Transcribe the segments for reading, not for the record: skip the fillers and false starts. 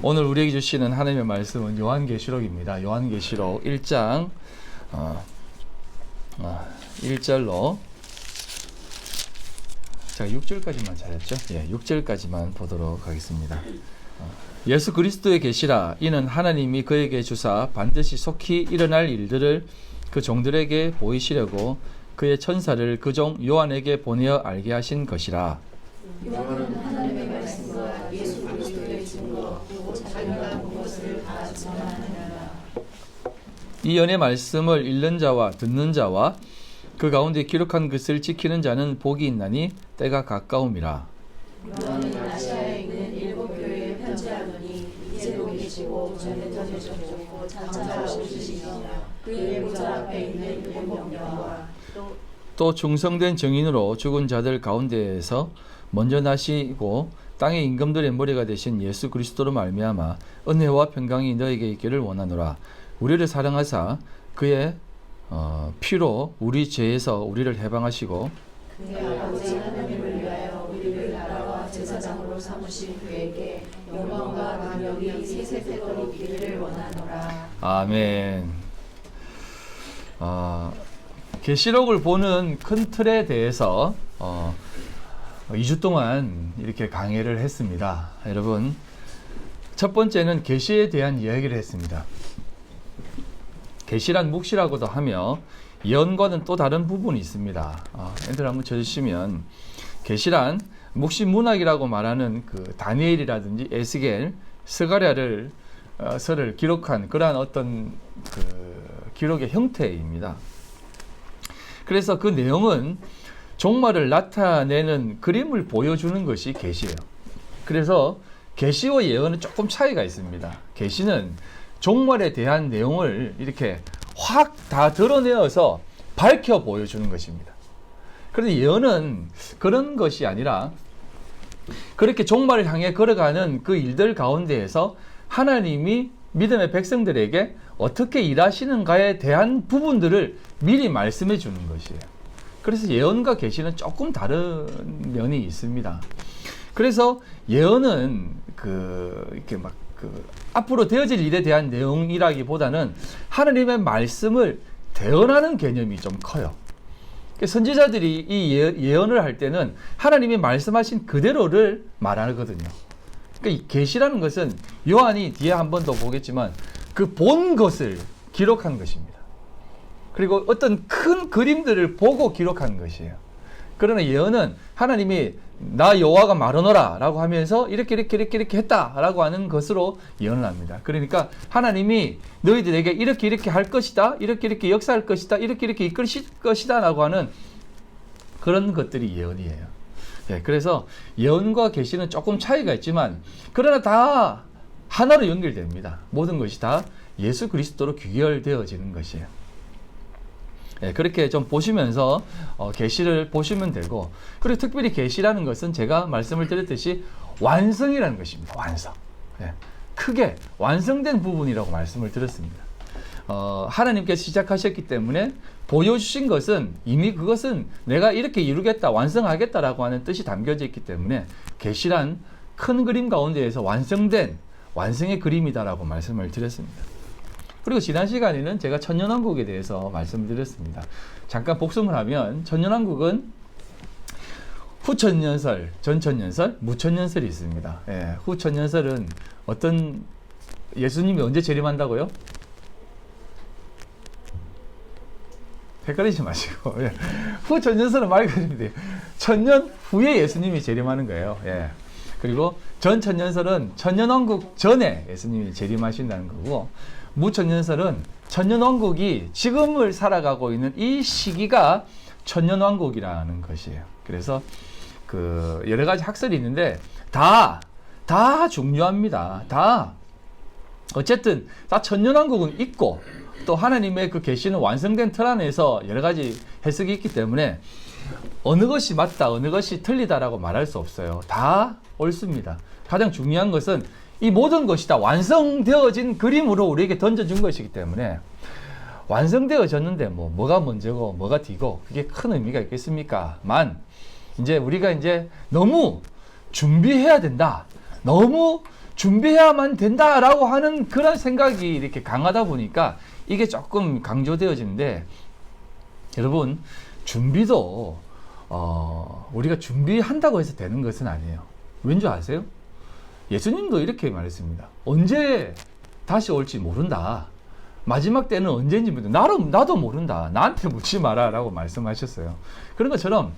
오늘 우리에게 주시는 하나님의 말씀은 요한계시록입니다. 요한계시록 1장 1절로 제가 6절까지만 찾았죠? 예, 6절까지만 보도록 하겠습니다. 예수 그리스도의 계시라. 이는 하나님이 그에게 주사 반드시 속히 일어날 일들을 그 종들에게 보이시려고 그의 천사를 그 종 요한에게 보내어 알게 하신 것이라. 요한은 하나님의 말씀과 예수 그리스도의 증거 또 자기가 본 것을 다 전하느니라. 이 연의 말씀을 읽는 자와 듣는 자와 그 가운데 기록한 것을 지키는 자는 복이 있나니 때가 가까움이라. 요한은 아시아에 있는 일곱 교회에 편지하노니 이제 곧 계시고 전에 전해졌고 장차 오시시며 그의 보좌 앞에 있는 일곱 영과 또 중성된 증인으로 죽은 자들 가운데에서 먼저 나시고 땅의 임금들의 머리가 되신 예수 그리스도로 말미암아 은혜와 평강이 너에게 있기를 원하노라. 우리를 사랑하사 그의 피로 우리 죄에서 우리를 해방하시고 그의 아버지 하나님을 위하여 우리를 나라와 제사장으로 삼으신 그에게 영광과 능력이 세세토록 있기를 원하노라. 아멘. 계시록을 보는 큰 틀에 대해서 2주 동안 이렇게 강의를 했습니다. 여러분, 첫 번째는 계시에 대한 이야기를 했습니다. 계시란 묵시라고도 하며 예언과는 또 다른 부분이 있습니다. 엔터를 한번 쳐주시면 계시란 묵시 문학이라고 말하는 그 다니엘이라든지 에스겔, 스가랴를 서를 기록한 그러한 어떤 그 기록의 형태입니다. 그래서 그 내용은 종말을 나타내는 그림을 보여주는 것이 계시예요. 그래서 계시와 예언은 조금 차이가 있습니다. 계시는 종말에 대한 내용을 이렇게 확 다 드러내어서 밝혀 보여주는 것입니다. 그런데 예언은 그런 것이 아니라 그렇게 종말을 향해 걸어가는 그 일들 가운데에서 하나님이 믿음의 백성들에게 어떻게 일하시는가에 대한 부분들을 미리 말씀해 주는 것이에요. 그래서 예언과 계시는 조금 다른 면이 있습니다. 그래서 예언은 이렇게 앞으로 되어질 일에 대한 내용이라기보다는 하나님의 말씀을 대언하는 개념이 좀 커요. 선지자들이 이 예언을 할 때는 하나님이 말씀하신 그대로를 말하거든요. 그러니까 이 계시라는 것은 요한이 뒤에 한 번 더 보겠지만 그 본 것을 기록한 것입니다. 그리고 어떤 큰 그림들을 보고 기록한 것이에요. 그러나 예언은 하나님이 나 여호와가 말하노라 라고 하면서 이렇게 했다 라고 하는 것으로 예언을 합니다. 그러니까 하나님이 너희들에게 이렇게 할 것이다, 이렇게 역사할 것이다, 이렇게 이끌 것이다 라고 하는 그런 것들이 예언이에요. 네, 그래서 예언과 계시는 조금 차이가 있지만 그러나 다 하나로 연결됩니다. 모든 것이 다 예수 그리스도로 귀결되어지는 것이에요. 네, 그렇게 좀 보시면서 계시를 보시면 되고, 그리고 특별히 계시라는 것은 제가 말씀을 드렸듯이 완성이라는 것입니다. 완성. 네, 크게 완성된 부분이라고 말씀을 드렸습니다. 하나님께서 시작하셨기 때문에 보여주신 것은 이미 그것은 내가 이렇게 이루겠다, 완성하겠다라고 하는 뜻이 담겨져 있기 때문에 계시란 큰 그림 가운데에서 완성된 완성의 그림이다라고 말씀을 드렸습니다. 그리고 지난 시간에는 제가 천년왕국에 대해서 말씀드렸습니다. 잠깐 복습을 하면 천년왕국은 후천년설, 전천년설, 무천년설이 있습니다. 예, 후천년설은 어떤 예수님이 언제 재림한다고요? 헷갈리지 마시고. 예. 후천년설은 말 그대로 돼요. 천년 후에 예수님이 재림하는 거예요. 예. 그리고 전천년설은 천년왕국 전에 예수님이 재림하신다는 거고, 무천년설은 천년왕국이 지금을 살아가고 있는 이 시기가 천년왕국이라는 것이에요. 그래서 여러 가지 학설이 있는데 다 중요합니다. 어쨌든 다 천년왕국은 있고, 또 하나님의 그 계시는 완성된 틀 안에서 여러 가지 해석이 있기 때문에 어느 것이 맞다, 어느 것이 틀리다라고 말할 수 없어요. 다 옳습니다. 가장 중요한 것은 이 모든 것이 다 완성되어진 그림으로 우리에게 던져준 것이기 때문에, 완성되어졌는데 뭐가 먼저고 뭐가 뒤고 그게 큰 의미가 있겠습니까? 우리가 너무 준비해야 된다, 너무 준비해야만 된다라고 하는 그런 생각이 이렇게 강하다 보니까 이게 조금 강조되어지는데, 여러분, 준비도 우리가 준비한다고 해서 되는 것은 아니에요. 왠지 아세요? 예수님도 이렇게 말했습니다. 언제 다시 올지 모른다. 마지막 때는 언제인지 모른다. 나도 모른다. 나한테 묻지 마라 라고 말씀하셨어요. 그런 것처럼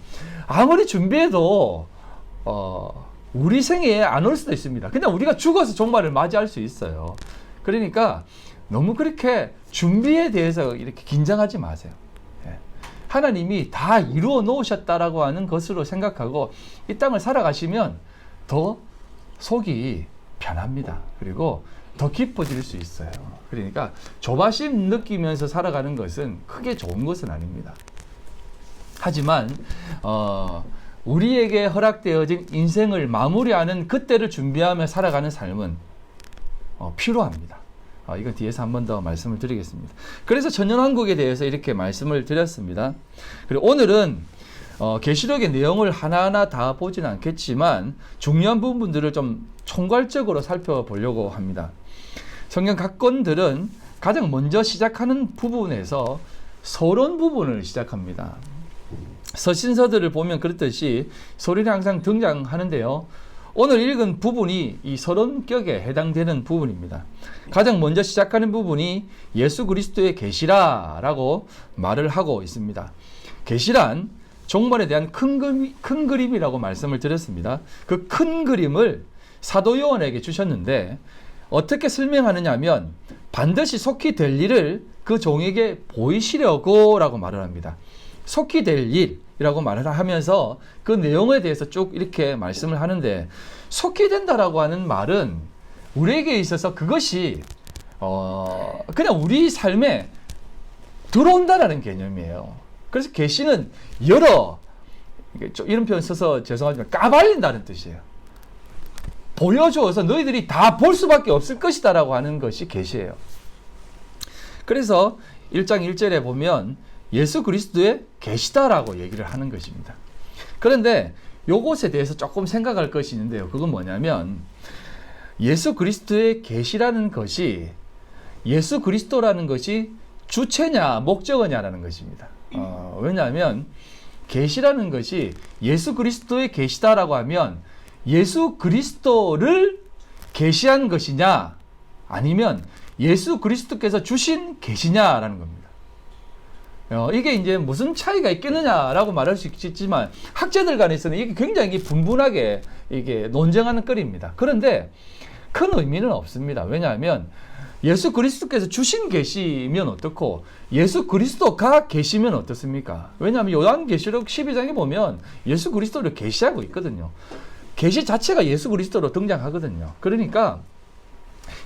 아무리 준비해도 우리 생에 안 올 수도 있습니다. 그냥 우리가 죽어서 종말을 맞이할 수 있어요. 그러니까 너무 그렇게 준비에 대해서 이렇게 긴장하지 마세요. 하나님이 다 이루어 놓으셨다라고 하는 것으로 생각하고 이 땅을 살아가시면 더 속이 편합니다. 그리고 더 깊어질 수 있어요. 그러니까 조바심 느끼면서 살아가는 것은 크게 좋은 것은 아닙니다. 하지만 우리에게 허락되어진 인생을 마무리하는 그때를 준비하며 살아가는 삶은 필요합니다. 이건 뒤에서 한 번 더 말씀을 드리겠습니다. 그래서 천년왕국에 대해서 이렇게 말씀을 드렸습니다. 그리고 오늘은 계시록의 내용을 하나하나 다 보진 않겠지만 중요한 부분들을 좀 총괄적으로 살펴보려고 합니다. 성경 각 건들은 가장 먼저 시작하는 부분에서 서론 부분을 시작합니다. 서신서들을 보면 그렇듯이 서론이 항상 등장하는데요. 오늘 읽은 부분이 이 서론격에 해당되는 부분입니다. 가장 먼저 시작하는 부분이 예수 그리스도의 계시라라고 말을 하고 있습니다. 계시란 종말에 대한 큰 그림이라고 말씀을 드렸습니다. 그 큰 그림을 사도 요한에게 주셨는데 어떻게 설명하느냐 하면 반드시 속히 될 일을 그 종에게 보이시려고 라고 말을 합니다. 속히 될 일이라고 말을 하면서 그 내용에 대해서 쭉 이렇게 말씀을 하는데, 속히 된다라고 하는 말은 우리에게 있어서 그것이 그냥 우리 삶에 들어온다라는 개념이에요. 그래서 계시는 이런 표현 써서 죄송하지만 까발린다는 뜻이에요. 보여줘서 너희들이 다 볼 수밖에 없을 것이다 라고 하는 것이 계시예요. 그래서 1장 1절에 보면 예수 그리스도의 계시다라고 얘기를 하는 것입니다. 그런데 요것에 대해서 조금 생각할 것이 있는데요. 그건 뭐냐면 예수 그리스도의 계시라는 것이 예수 그리스도라는 것이 주체냐 목적어냐라는 것입니다. 왜냐하면 계시라는 것이 예수 그리스도의 계시다라고 하면 예수 그리스도를 계시한 것이냐 아니면 예수 그리스도께서 주신 계시냐라는 겁니다. 이게 이제 무슨 차이가 있겠느냐라고 말할 수 있지만 학자들 간에서는 이게 굉장히 분분하게 이게 논쟁하는 거리입니다. 그런데 큰 의미는 없습니다. 왜냐하면 예수 그리스도께서 주신 계시면 어떻고 예수 그리스도가 계시면 어떻습니까? 왜냐하면 요한계시록 12장에 보면 예수 그리스도를 계시하고 있거든요. 계시 자체가 예수 그리스도로 등장하거든요. 그러니까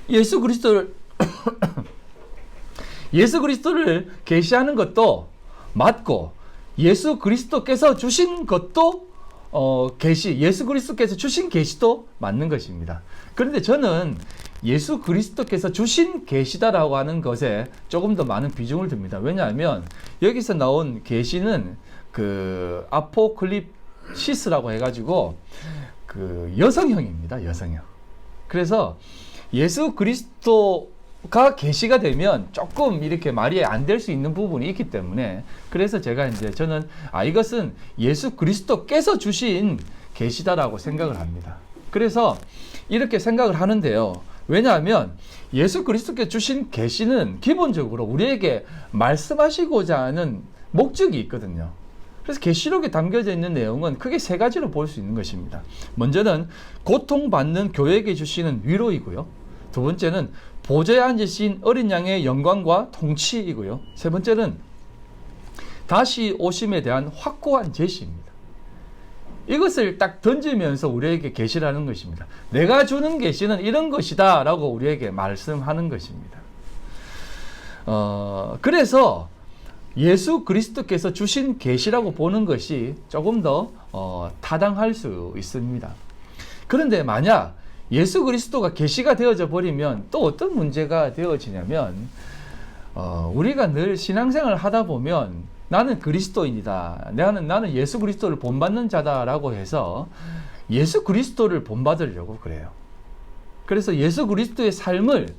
예수 그리스도를 계시하는 것도 맞고 예수 그리스도께서 주신 것도 예수 그리스도께서 주신 계시도 맞는 것입니다. 그런데 저는 예수 그리스도께서 주신 계시다라고 하는 것에 조금 더 많은 비중을 둡니다. 왜냐하면 여기서 나온 계시는 그 아포클립시스라고 해가지고 그 여성형입니다. 여성형. 그래서 예수 그리스도가 계시가 되면 조금 이렇게 말이 안 될 수 있는 부분이 있기 때문에 그래서 저는 이것은 예수 그리스도께서 주신 계시다라고 생각을 합니다. 그래서 이렇게 생각을 하는데요. 왜냐하면 예수 그리스도께서 주신 계시는 기본적으로 우리에게 말씀하시고자 하는 목적이 있거든요. 그래서 계시록에 담겨져 있는 내용은 크게 세 가지로 볼 수 있는 것입니다. 먼저는 고통받는 교회에게 주시는 위로이고요. 두 번째는 보좌에 앉으신 어린 양의 영광과 통치이고요. 세 번째는 다시 오심에 대한 확고한 제시입니다. 이것을 딱 던지면서 우리에게 계시라는 것입니다. 내가 주는 계시는 이런 것이다 라고 우리에게 말씀하는 것입니다. 그래서 예수 그리스도께서 주신 계시라고 보는 것이 조금 더 타당할 수 있습니다. 그런데 만약 예수 그리스도가 계시가 되어져 버리면 또 어떤 문제가 되어지냐면 우리가 늘 신앙생활을 하다 보면 나는 그리스도인이다. 나는 예수 그리스도를 본받는 자다라고 해서 예수 그리스도를 본받으려고 그래요. 그래서 예수 그리스도의 삶을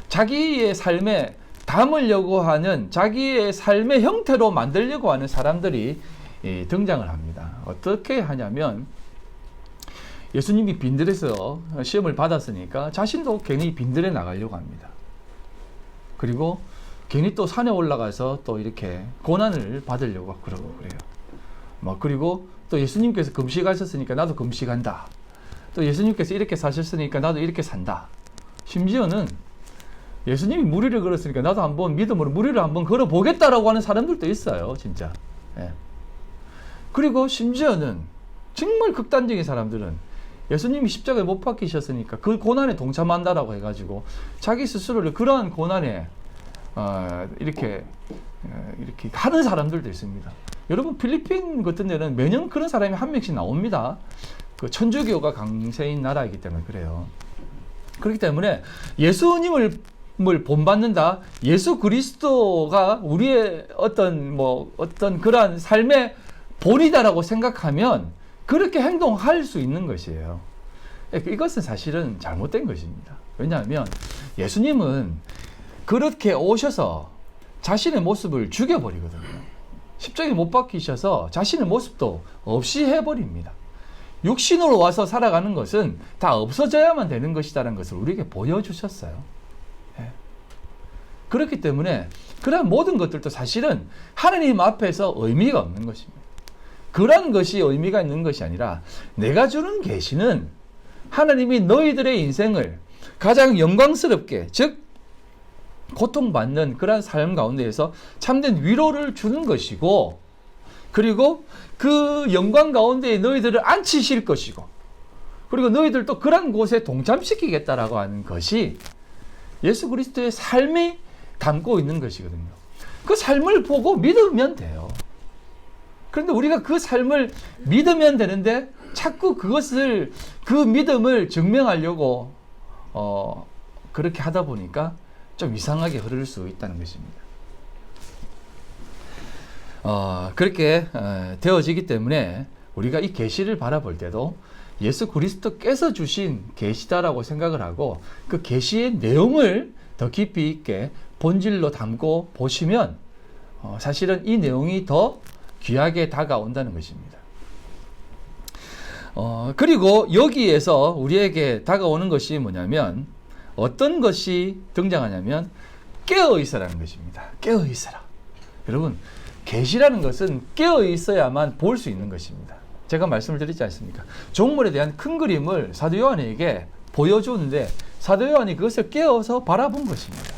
자기의 삶에 담으려고 하는, 자기의 삶의 형태로 만들려고 하는 사람들이 등장을 합니다. 어떻게 하냐면, 예수님이 빈들에서 시험을 받았으니까 자신도 괜히 빈들에 나가려고 합니다. 그리고 괜히 또 산에 올라가서 또 이렇게 고난을 받으려고 그러고 그래요. 그리고 또 예수님께서 금식하셨으니까 나도 금식한다. 또 예수님께서 이렇게 사셨으니까 나도 이렇게 산다. 심지어는 예수님이 무리를 걸었으니까 나도 한번 믿음으로 무리를 한번 걸어보겠다라고 하는 사람들도 있어요, 진짜. 예. 그리고 심지어는 정말 극단적인 사람들은 예수님이 십자가에 못 박히셨으니까 그 고난에 동참한다라고 해가지고 자기 스스로를 그러한 고난에 이렇게 하는 사람들도 있습니다. 여러분, 필리핀 같은 데는 매년 그런 사람이 한 명씩 나옵니다. 그 천주교가 강세인 나라이기 때문에 그래요. 그렇기 때문에 예수님을 본받는다, 예수 그리스도가 우리의 어떤 그러한 삶의 본이다라고 생각하면 그렇게 행동할 수 있는 것이에요. 이것은 사실은 잘못된 것입니다. 왜냐하면 예수님은 그렇게 오셔서 자신의 모습을 죽여버리거든요. 십자가에 못 박히셔서 자신의 모습도 없이 해버립니다. 육신으로 와서 살아가는 것은 다 없어져야만 되는 것이라는 것을 우리에게 보여주셨어요. 예. 그렇기 때문에 그러한 모든 것들도 사실은 하느님 앞에서 의미가 없는 것입니다. 그런 것이 의미가 있는 것이 아니라 내가 주는 계시는 하나님이 너희들의 인생을 가장 영광스럽게, 즉 고통받는 그런 삶 가운데에서 참된 위로를 주는 것이고, 그리고 그 영광 가운데 너희들을 앉히실 것이고, 그리고 너희들도 그런 곳에 동참시키겠다라고 하는 것이 예수 그리스도의 삶이 담고 있는 것이거든요. 그 삶을 보고 믿으면 돼요. 그런데 우리가 그 삶을 믿으면 되는데 자꾸 그 믿음을 증명하려고 그렇게 하다 보니까 좀 이상하게 흐를 수 있다는 것입니다. 그렇게 되어지기 때문에 우리가 이 계시를 바라볼 때도 예수 그리스도께서 주신 계시다라고 생각을 하고 그 계시의 내용을 더 깊이 있게 본질로 담고 보시면 사실은 이 내용이 더 귀하게 다가온다는 것입니다. 그리고 여기에서 우리에게 다가오는 것이 뭐냐면, 어떤 것이 등장하냐면 깨어 있어라는 것입니다. 깨어 있어라. 여러분, 계시라는 것은 깨어 있어야만 볼 수 있는 것입니다. 제가 말씀을 드리지 않습니까? 종말에 대한 큰 그림을 사도 요한에게 보여주는데 사도 요한이 그것을 깨어서 바라본 것입니다.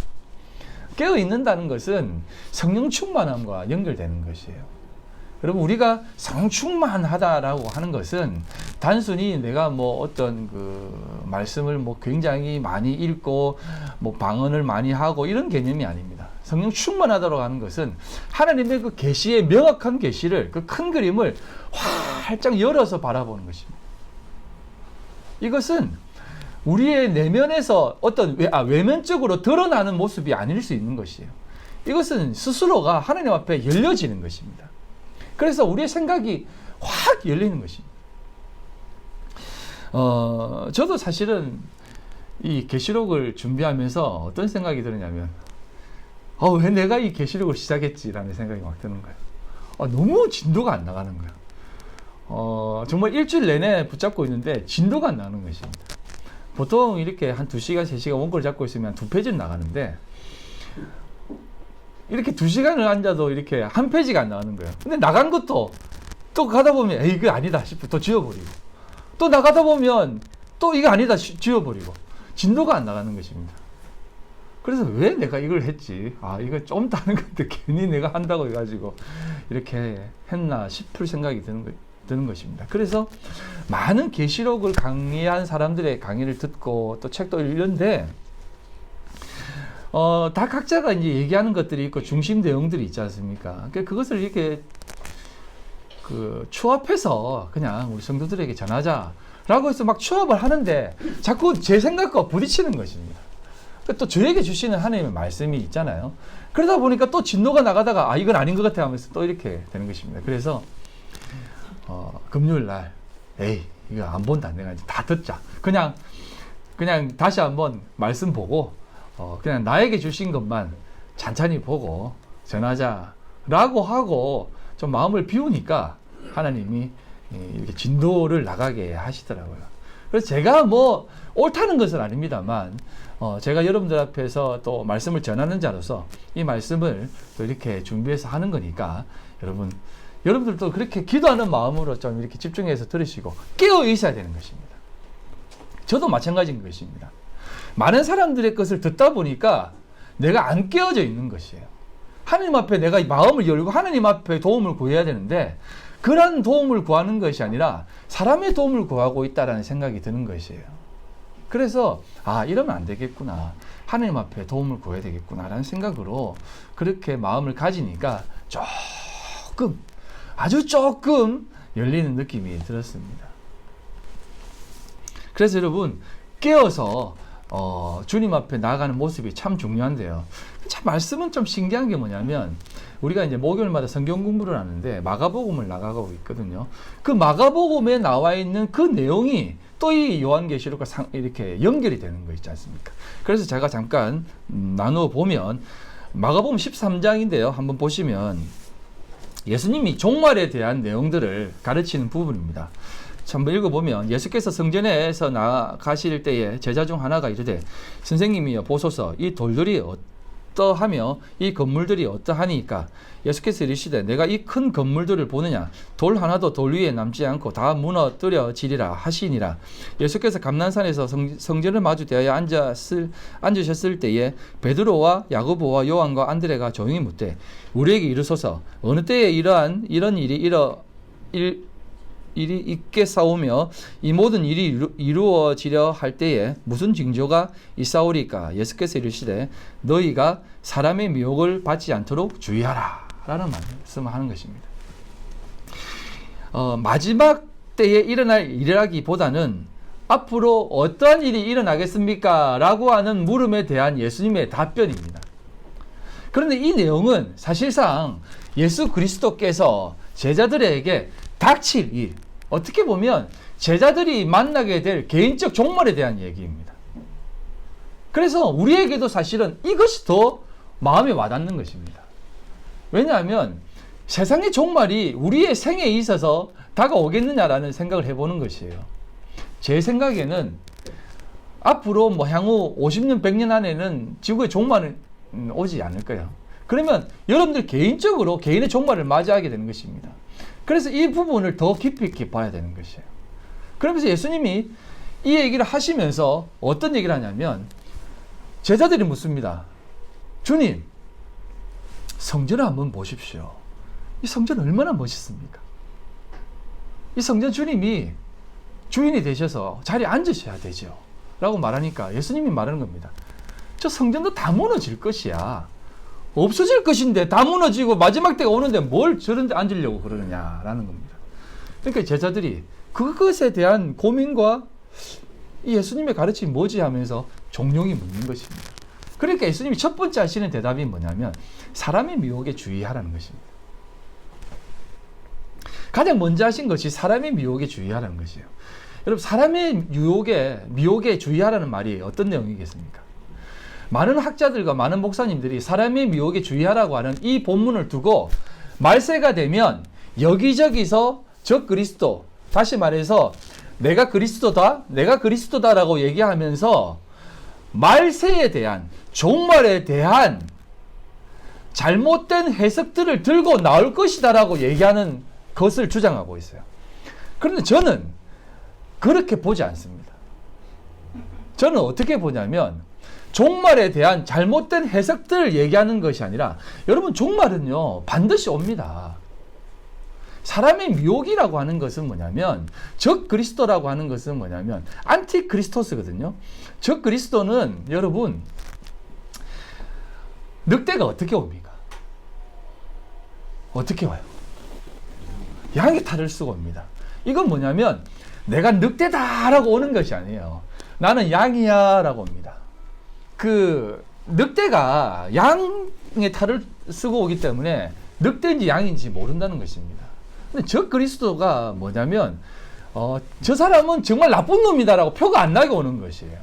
깨어 있는다는 것은 성령 충만함과 연결되는 것이에요. 여러분, 우리가 성령 충만하다라고 하는 것은 단순히 내가 어떤 말씀을 굉장히 많이 읽고 방언을 많이 하고 이런 개념이 아닙니다. 성령 충만하다고 하는 것은 하나님의 그 계시의 명확한 계시를, 그 큰 그림을 활짝 열어서 바라보는 것입니다. 이것은 우리의 내면에서 어떤 외면적으로 드러나는 모습이 아닐 수 있는 것이에요. 이것은 스스로가 하나님 앞에 열려지는 것입니다. 그래서 우리의 생각이 확 열리는 것입니다. 저도 사실은 이 계시록을 준비하면서 어떤 생각이 드느냐면, 왜 내가 이 계시록을 시작했지라는 생각이 막 드는 거예요. 너무 진도가 안 나가는 거예요. 정말 일주일 내내 붙잡고 있는데 진도가 안 나가는 것입니다. 보통 이렇게 한 2시간, 3시간 원고를 잡고 있으면 2페이지는 나가는데, 이렇게 2시간을 앉아도 이렇게 한 페이지가 안 나가는 거예요. 근데 나간 것도 또 가다 보면 이거 아니다 싶고 또 지워버리고, 또 나가다 보면 또 이거 아니다 지워버리고, 진도가 안 나가는 것입니다. 그래서 왜 내가 이걸 했지? 이거 좀 다는 건데 괜히 내가 한다고 해가지고 이렇게 했나 싶을 생각이 드는 것입니다. 그래서 많은 계시록을 강의한 사람들의 강의를 듣고 또 책도 읽는데 다 각자가 이제 얘기하는 것들이 있고 중심 내용들이 있지 않습니까? 그것을 이렇게 추합해서 그냥 우리 성도들에게 전하자라고 해서 막 추합을 하는데 자꾸 제 생각과 부딪히는 것입니다. 또 저에게 주시는 하나님의 말씀이 있잖아요. 그러다 보니까 또 진도가 나가다가 이건 아닌 것 같아 하면서 또 이렇게 되는 것입니다. 그래서 금요일 날 이거 안 본다, 내가 이제 다 듣자. 그냥 그냥 다시 한번 말씀 보고 그냥 나에게 주신 것만 찬찬히 보고 전하자라고 하고 좀 마음을 비우니까 하나님이 이렇게 진도를 나가게 하시더라고요. 그래서 제가 뭐 옳다는 것은 아닙니다만 제가 여러분들 앞에서 또 말씀을 전하는 자로서 이 말씀을 또 이렇게 준비해서 하는 거니까 여러분들도 그렇게 기도하는 마음으로 좀 이렇게 집중해서 들으시고 깨어 있어야 되는 것입니다. 저도 마찬가지인 것입니다. 많은 사람들의 것을 듣다 보니까 내가 안 깨어져 있는 것이에요. 하나님 앞에 내가 마음을 열고 하나님 앞에 도움을 구해야 되는데 그런 도움을 구하는 것이 아니라 사람의 도움을 구하고 있다는 생각이 드는 것이에요. 그래서 이러면 안 되겠구나. 하나님 앞에 도움을 구해야 되겠구나 라는 생각으로 그렇게 마음을 가지니까 아주 조금 열리는 느낌이 들었습니다. 그래서 여러분 깨어서 주님 앞에 나아가는 모습이 참 중요한데요. 참 말씀은 좀 신기한 게 뭐냐면 우리가 이제 목요일마다 성경 공부를 하는데 마가복음을 나가고 있거든요. 그 마가복음에 나와 있는 그 내용이 또 이 요한계시록과 이렇게 연결이 되는 거 있지 않습니까? 그래서 제가 잠깐 나누어 보면 마가복음 13장인데요. 한번 보시면 예수님이 종말에 대한 내용들을 가르치는 부분입니다. 한번 읽어보면 예수께서 성전에서 나가실 때에 제자 중 하나가 이르되 선생님이여 보소서 이 돌들이 어떠하며 이 건물들이 어떠하니까 예수께서 이르시되 내가 이 큰 건물들을 보느냐 돌 하나도 돌 위에 남지 않고 다 무너뜨려지리라 하시니라. 예수께서 감난산에서 성전을 마주 대하여 앉으셨을 때에 베드로와 야고보와 요한과 안드레가 조용히 묻되 우리에게 이르소서 어느 때에 이런 일이 있게 싸우며 이 모든 일이 이루어지려 할 때에 무슨 징조가 있사오리까? 예수께서 이르시되 너희가 사람의 미혹을 받지 않도록 주의하라 라는 말씀을 하는 것입니다. 마지막 때에 일어날 일이라기보다는 앞으로 어떠한 일이 일어나겠습니까? 라고 하는 물음에 대한 예수님의 답변입니다. 그런데 이 내용은 사실상 예수 그리스도께서 제자들에게 닥칠 일, 어떻게 보면 제자들이 만나게 될 개인적 종말에 대한 얘기입니다. 그래서 우리에게도 사실은 이것이 더 마음에 와닿는 것입니다. 왜냐하면 세상의 종말이 우리의 생에 있어서 다가오겠느냐라는 생각을 해보는 것이에요. 제 생각에는 앞으로 향후 50년, 100년 안에는 지구의 종말은 오지 않을 거예요. 그러면 여러분들 개인적으로 개인의 종말을 맞이하게 되는 것입니다. 그래서 이 부분을 더 깊이 있게 봐야 되는 것이에요. 그러면서 예수님이 이 얘기를 하시면서 어떤 얘기를 하냐면 제자들이 묻습니다. 주님, 성전을 한번 보십시오. 이 성전 얼마나 멋있습니까? 이 성전 주님이 주인이 되셔서 자리에 앉으셔야 되죠. 라고 말하니까 예수님이 말하는 겁니다. 저 성전도 다 무너질 것이야. 없어질 것인데 다 무너지고 마지막 때가 오는데 뭘 저런 데 앉으려고 그러느냐라는 겁니다. 그러니까 제자들이 그것에 대한 고민과 이 예수님의 가르침이 뭐지 하면서 종용이 묻는 것입니다. 그러니까 예수님이 첫 번째 하시는 대답이 뭐냐면 사람의 미혹에 주의하라는 것입니다. 가장 먼저 하신 것이 사람의 미혹에 주의하라는 것이에요. 여러분 사람의 미혹에 주의하라는 말이 어떤 내용이겠습니까? 많은 학자들과 많은 목사님들이 사람의 미혹에 주의하라고 하는 이 본문을 두고 말세가 되면 여기저기서 적 그리스도, 다시 말해서 내가 그리스도다라고 얘기하면서 말세에 대한 종말에 대한 잘못된 해석들을 들고 나올 것이다라고 얘기하는 것을 주장하고 있어요. 그런데 저는 그렇게 보지 않습니다. 저는 어떻게 보냐면 종말에 대한 잘못된 해석들을 얘기하는 것이 아니라 여러분 종말은요 반드시 옵니다. 사람의 미혹이라고 하는 것은 뭐냐면 적 그리스도라고 하는 것은 뭐냐면 안티크리스토스거든요. 적 그리스도는 여러분 늑대가 어떻게 옵니까? 어떻게 와요? 양의 탈을 쓰고 옵니다. 이건 뭐냐면 내가 늑대다라고 오는 것이 아니에요. 나는 양이야 라고 옵니다. 그 늑대가 양의 탈을 쓰고 오기 때문에 늑대인지 양인지 모른다는 것입니다. 근데 적 그리스도가 뭐냐면 저 사람은 정말 나쁜 놈이다라고 표가 안 나게 오는 것이에요.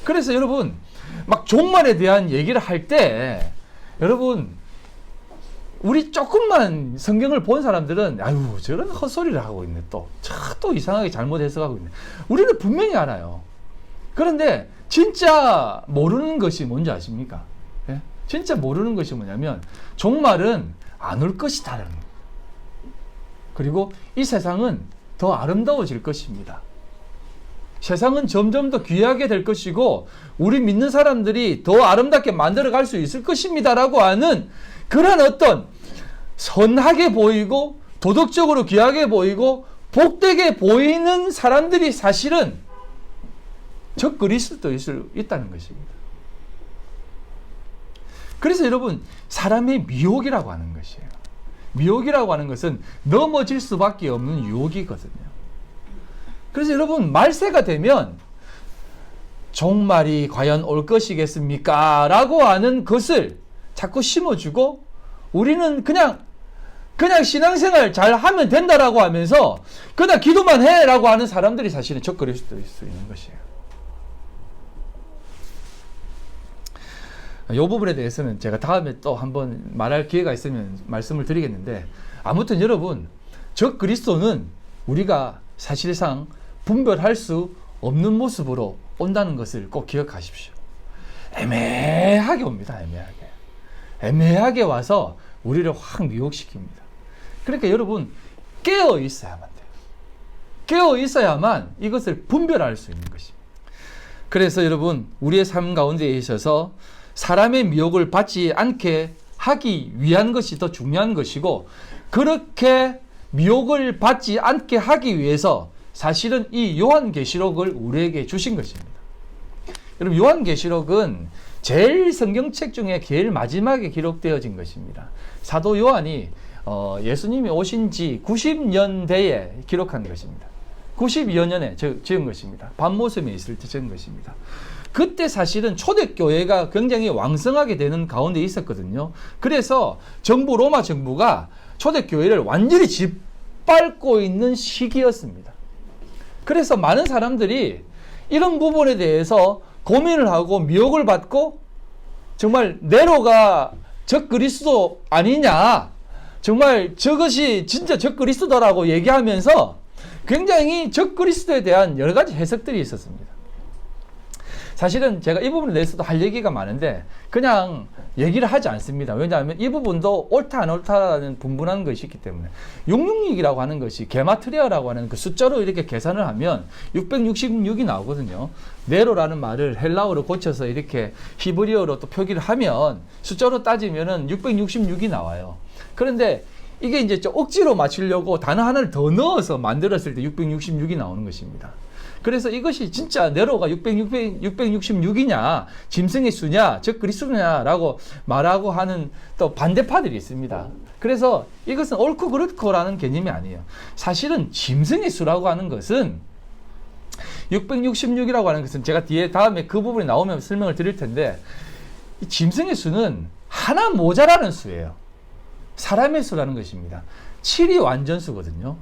그래서 여러분 막 종말에 대한 얘기를 할 때 여러분 우리 조금만 성경을 본 사람들은 아유 저런 헛소리를 하고 있네 또 이상하게 잘못 해석하고 있네. 우리는 분명히 알아요. 그런데 진짜 모르는 것이 뭔지 아십니까? 예? 진짜 모르는 것이 뭐냐면 종말은 안 올 것이다라는 거예요. 그리고 이 세상은 더 아름다워질 것입니다. 세상은 점점 더 귀하게 될 것이고 우리 믿는 사람들이 더 아름답게 만들어갈 수 있을 것입니다라고 하는 그런 어떤 선하게 보이고 도덕적으로 귀하게 보이고 복되게 보이는 사람들이 사실은 적 그리스도일 수 있다는 것입니다. 그래서 여러분 사람의 미혹이라고 하는 것이에요. 미혹이라고 하는 것은 넘어질 수밖에 없는 유혹이거든요. 그래서 여러분 말세가 되면 종말이 과연 올 것이겠습니까? 라고 하는 것을 자꾸 심어주고 우리는 그냥 신앙생활 잘 하면 된다라고 하면서 그냥 기도만 해라고 하는 사람들이 사실은 적 그리스도일 수 있는 것이에요. 이 부분에 대해서는 제가 다음에 또 한번 말할 기회가 있으면 말씀을 드리겠는데 아무튼 여러분 적 그리스도는 우리가 사실상 분별할 수 없는 모습으로 온다는 것을 꼭 기억하십시오. 애매하게 옵니다. 애매하게 와서 우리를 확 미혹시킵니다. 그러니까 여러분 깨어 있어야만 돼요. 깨어 있어야만 이것을 분별할 수 있는 것입니다. 그래서 여러분 우리의 삶 가운데 있어서 사람의 미혹을 받지 않게 하기 위한 것이 더 중요한 것이고 그렇게 미혹을 받지 않게 하기 위해서 사실은 이 요한계시록을 우리에게 주신 것입니다. 여러분 요한계시록은 제일 성경책 중에 제일 마지막에 기록되어진 것입니다. 사도 요한이 예수님이 오신 지 90년대에 기록한 것입니다. 92여 년에 지은 것입니다. 밤모섬에 있을 때 지은 것입니다. 그때 사실은 초대교회가 굉장히 왕성하게 되는 가운데 있었거든요. 그래서 로마 정부가 초대교회를 완전히 짓밟고 있는 시기였습니다. 그래서 많은 사람들이 이런 부분에 대해서 고민을 하고 미혹을 받고 정말 네로가 적 그리스도 아니냐, 정말 저것이 진짜 적 그리스도라고 얘기하면서 굉장히 적 그리스도에 대한 여러 가지 해석들이 있었습니다. 사실은 제가 이 부분에 대해서도 할 얘기가 많은데 그냥 얘기를 하지 않습니다. 왜냐하면 이 부분도 옳다 안 옳다라는 분분한 것이 있기 때문에 666이라고 하는 것이 게마트리아라고 하는 그 숫자로 이렇게 계산을 하면 666이 나오거든요. 네로라는 말을 헬라어로 고쳐서 이렇게 히브리어로 또 표기를 하면 숫자로 따지면은 666이 나와요. 그런데 이게 이제 좀 억지로 맞추려고 단어 하나를 더 넣어서 만들었을 때 666이 나오는 것입니다. 그래서 이것이 진짜 네로가 666이냐, 짐승의 수냐, 즉 그리스도냐라고 말하고 하는 또 반대파들이 있습니다. 그래서 이것은 옳고 그렇고라는 개념이 아니에요. 사실은 짐승의 수라고 하는 것은 666이라고 하는 것은 제가 뒤에 다음에 그 부분이 나오면 설명을 드릴 텐데 이 짐승의 수는 하나 모자라는 수예요. 사람의 수라는 것입니다. 7이 완전수거든요.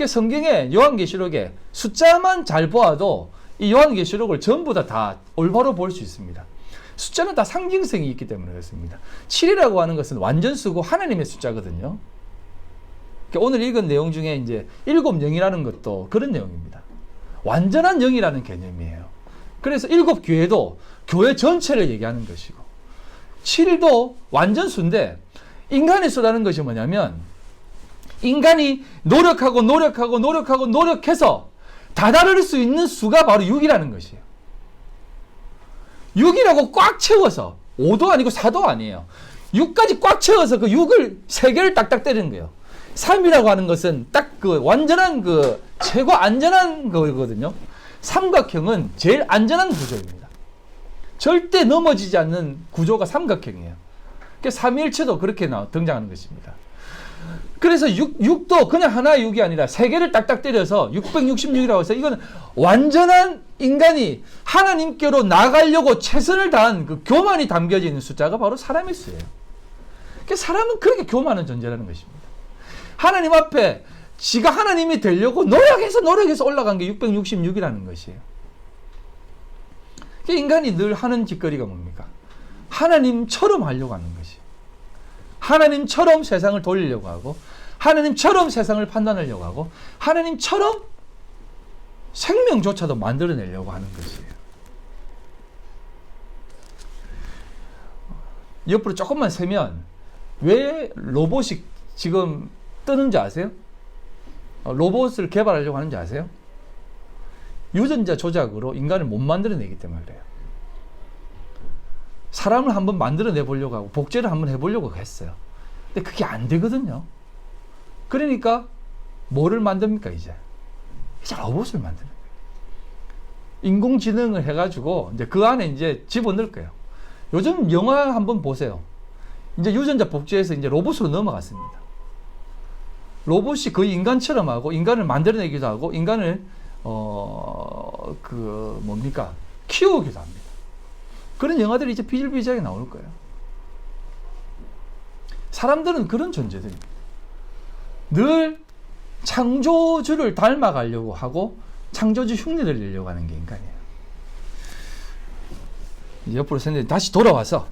성경에 요한계시록에 숫자만 잘 보아도 이 요한계시록을 전부 다 올바로 볼 수 있습니다. 숫자는 다 상징성이 있기 때문에 그렇습니다. 7이라고 하는 것은 완전수고 하나님의 숫자거든요. 오늘 읽은 내용 중에 이제 7영이라는 것도 그런 내용입니다. 완전한 영이라는 개념이에요. 그래서 7교회도 교회 전체를 얘기하는 것이고 7도 완전수인데 인간의 수라는 것이 뭐냐면 인간이 노력해서 다다를 수 있는 수가 바로 6이라는 것이에요. 6이라고 꽉 채워서 5도 아니고 4도 아니에요. 6까지 꽉 채워서 그 6을 3개를 딱딱 때리는 거예요. 3이라고 하는 것은 딱 그 완전한 그 최고 안전한 거거든요. 삼각형은 제일 안전한 구조입니다. 절대 넘어지지 않는 구조가 삼각형이에요. 그러니까 삼위일체도 그렇게 등장하는 것입니다. 그래서 6도 그냥 하나의 6이 아니라 3개를 딱딱 때려서 666이라고 해서 이건 완전한 인간이 하나님께로 나가려고 최선을 다한 그 교만이 담겨져 있는 숫자가 바로 사람의 수예요. 그러니까 사람은 그렇게 교만한 존재라는 것입니다. 하나님 앞에 지가 하나님이 되려고 노력해서 올라간 게 666이라는 것이에요. 인간이 늘 하는 짓거리가 뭡니까? 하나님처럼 하려고 하는 것이. 하나님처럼 세상을 돌리려고 하고, 하나님처럼 세상을 판단하려고 하고, 하나님처럼 생명조차도 만들어내려고 하는 것이에요. 옆으로 조금만 세면 왜 로봇이 지금 뜨는지 아세요? 로봇을 개발하려고 하는지 아세요? 유전자 조작으로 인간을 못 만들어내기 때문에 그래요. 사람을 한번 만들어내 보려고 하고 복제를 한번 해보려고 했어요. 근데 그게 안 되거든요. 그러니까 뭐를 만듭니까 이제 로봇을 만드는 거예요. 인공지능을 해가지고 이제 그 안에 이제 집어넣을 거예요. 요즘 영화 한번 보세요. 이제 유전자 복제해서 이제 로봇으로 넘어갔습니다. 로봇이 거의 인간처럼 하고 인간을 만들어내기도 하고 인간을 키우기도 합니다. 그런 영화들이 이제 비일비재하게 나올 거예요. 사람들은 그런 존재들입니다. 늘 창조주를 닮아가려고 하고 창조주 흉내를 내려고 하는 게 인간이에요. 옆으로 생각해 다시 돌아와서,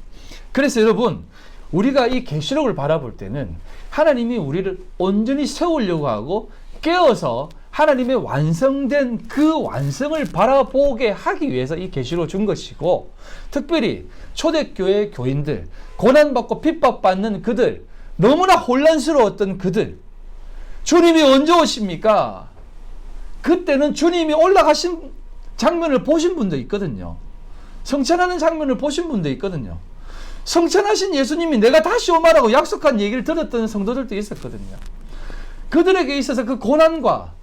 그래서 여러분 우리가 이 계시록을 바라볼 때는 하나님이 우리를 온전히 세우려고 하고 깨어서 하나님의 완성된 그 완성을 바라보게 하기 위해서 이 계시록을 준 것이고, 특별히 초대교회 교인들, 고난받고 핍박받는 그들, 너무나 혼란스러웠던 그들, 주님이 언제 오십니까? 그때는 주님이 올라가신 장면을 보신 분도 있거든요. 성천하는 장면을 보신 분도 있거든요. 성천하신 예수님이 내가 다시 오마라고 약속한 얘기를 들었던 성도들도 있었거든요. 그들에게 있어서 그 고난과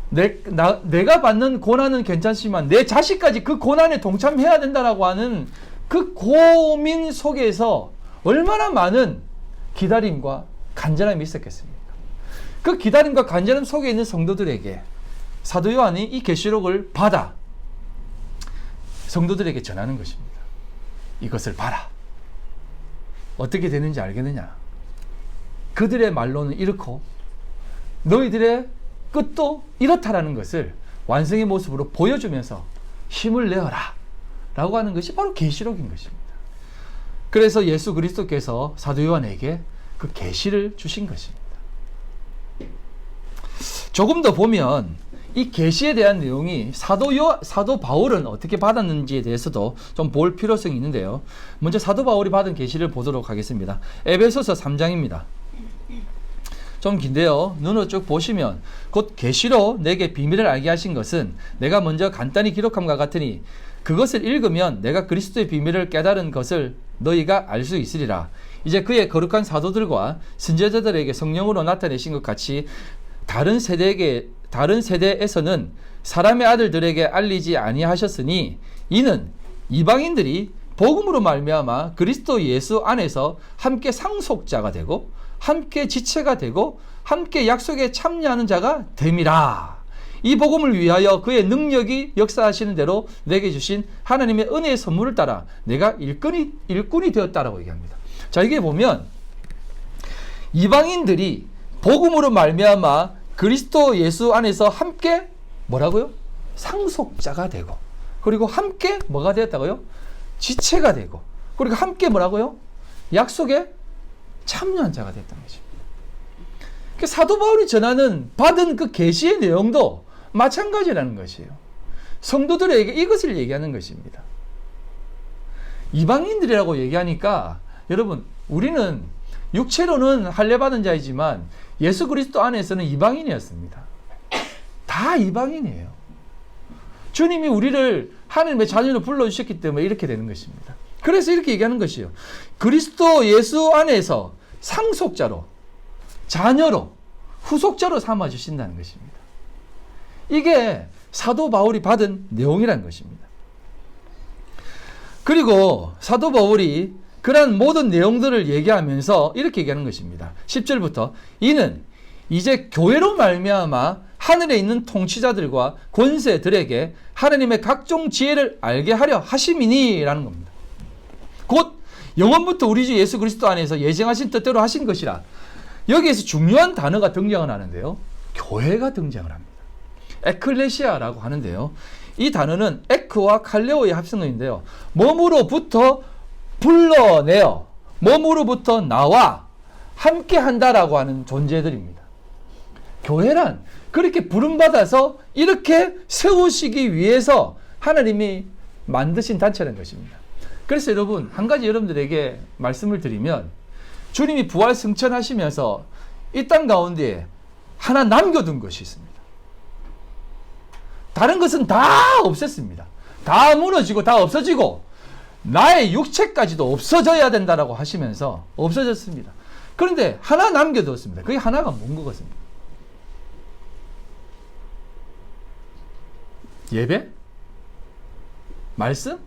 내가 받는 고난은 괜찮지만 내 자식까지 그 고난에 동참해야 된다라고 하는 그 고민 속에서 얼마나 많은 기다림과 간절함이 있었겠습니까? 그 기다림과 간절함 속에 있는 성도들에게 사도 요한이 이 계시록을 받아 성도들에게 전하는 것입니다. 이것을 봐라. 어떻게 되는지 알겠느냐? 그들의 말로는 이렇고 너희들의 끝도 이렇다라는 것을 완성의 모습으로 보여주면서 힘을 내어라 라고 하는 것이 바로 계시록인 것입니다. 그래서 예수 그리스도께서 사도 요한에게 그 계시를 주신 것입니다. 조금 더 보면 이 계시에 대한 내용이 사도 바울은 어떻게 받았는지에 대해서도 좀 볼 필요성이 있는데요. 먼저 사도 바울이 받은 계시를 보도록 하겠습니다. 에베소서 3장입니다. 좀 긴데요. 눈으로 쭉 보시면 곧 계시로 내게 비밀을 알게 하신 것은 내가 먼저 간단히 기록함과 같으니 그것을 읽으면 내가 그리스도의 비밀을 깨달은 것을 너희가 알 수 있으리라. 이제 그의 거룩한 사도들과 선지자들에게 성령으로 나타내신 것 같이 다른 세대에서는 사람의 아들들에게 알리지 아니하셨으니 이는 이방인들이 복음으로 말미암아 그리스도 예수 안에서 함께 상속자가 되고 함께 지체가 되고 함께 약속에 참여하는 자가 됨이라. 이 복음을 위하여 그의 능력이 역사하시는 대로 내게 주신 하나님의 은혜의 선물을 따라 내가 일꾼이 되었다라고 얘기합니다. 자, 이게 보면 이방인들이 복음으로 말미암아 그리스도 예수 안에서 함께 뭐라고요? 상속자가 되고, 그리고 함께 뭐가 되었다고요? 지체가 되고, 그리고 함께 뭐라고요? 약속에 참여한 자가 됐다는 것입니다. 사도 바울이 전하는 받은 그 계시의 내용도 마찬가지라는 것이에요. 성도들에게 이것을 얘기하는 것입니다. 이방인들이라고 얘기하니까 여러분, 우리는 육체로는 할례받은 자이지만 예수 그리스도 안에서는 이방인이었습니다. 다 이방인이에요. 주님이 우리를 하나님의 자녀로 불러주셨기 때문에 이렇게 되는 것입니다. 그래서 이렇게 얘기하는 것이에요. 그리스도 예수 안에서 상속자로, 자녀로, 후속자로 삼아주신다는 것입니다. 이게 사도 바울이 받은 내용이라는 것입니다. 그리고 사도 바울이 그러한 모든 내용들을 얘기하면서 이렇게 얘기하는 것입니다. 10절부터 이는 이제 교회로 말미암아 하늘에 있는 통치자들과 권세들에게 하나님의 각종 지혜를 알게 하려 하심이니 라는 겁니다. 곧 영원부터 우리 주 예수 그리스도 안에서 예정하신 뜻대로 하신 것이라. 여기에서 중요한 단어가 등장을 하는데요. 교회가 등장을 합니다. 에클레시아라고 하는데요. 이 단어는 에크와 칼레오의 합성어인데요. 몸으로부터 불러내어, 몸으로부터 나와 함께 한다라고 하는 존재들입니다. 교회란 그렇게 부름받아서 이렇게 세우시기 위해서 하나님이 만드신 단체라는 것입니다. 그래서 여러분, 한 가지 여러분들에게 말씀을 드리면, 주님이 부활 승천하시면서 이 땅 가운데 하나 남겨둔 것이 있습니다. 다른 것은 다 없앴습니다. 다 무너지고 다 없어지고 나의 육체까지도 없어져야 된다라고 하시면서 없어졌습니다. 그런데 하나 남겨뒀습니다. 그게 하나가 뭔 것입니까? 예배? 말씀?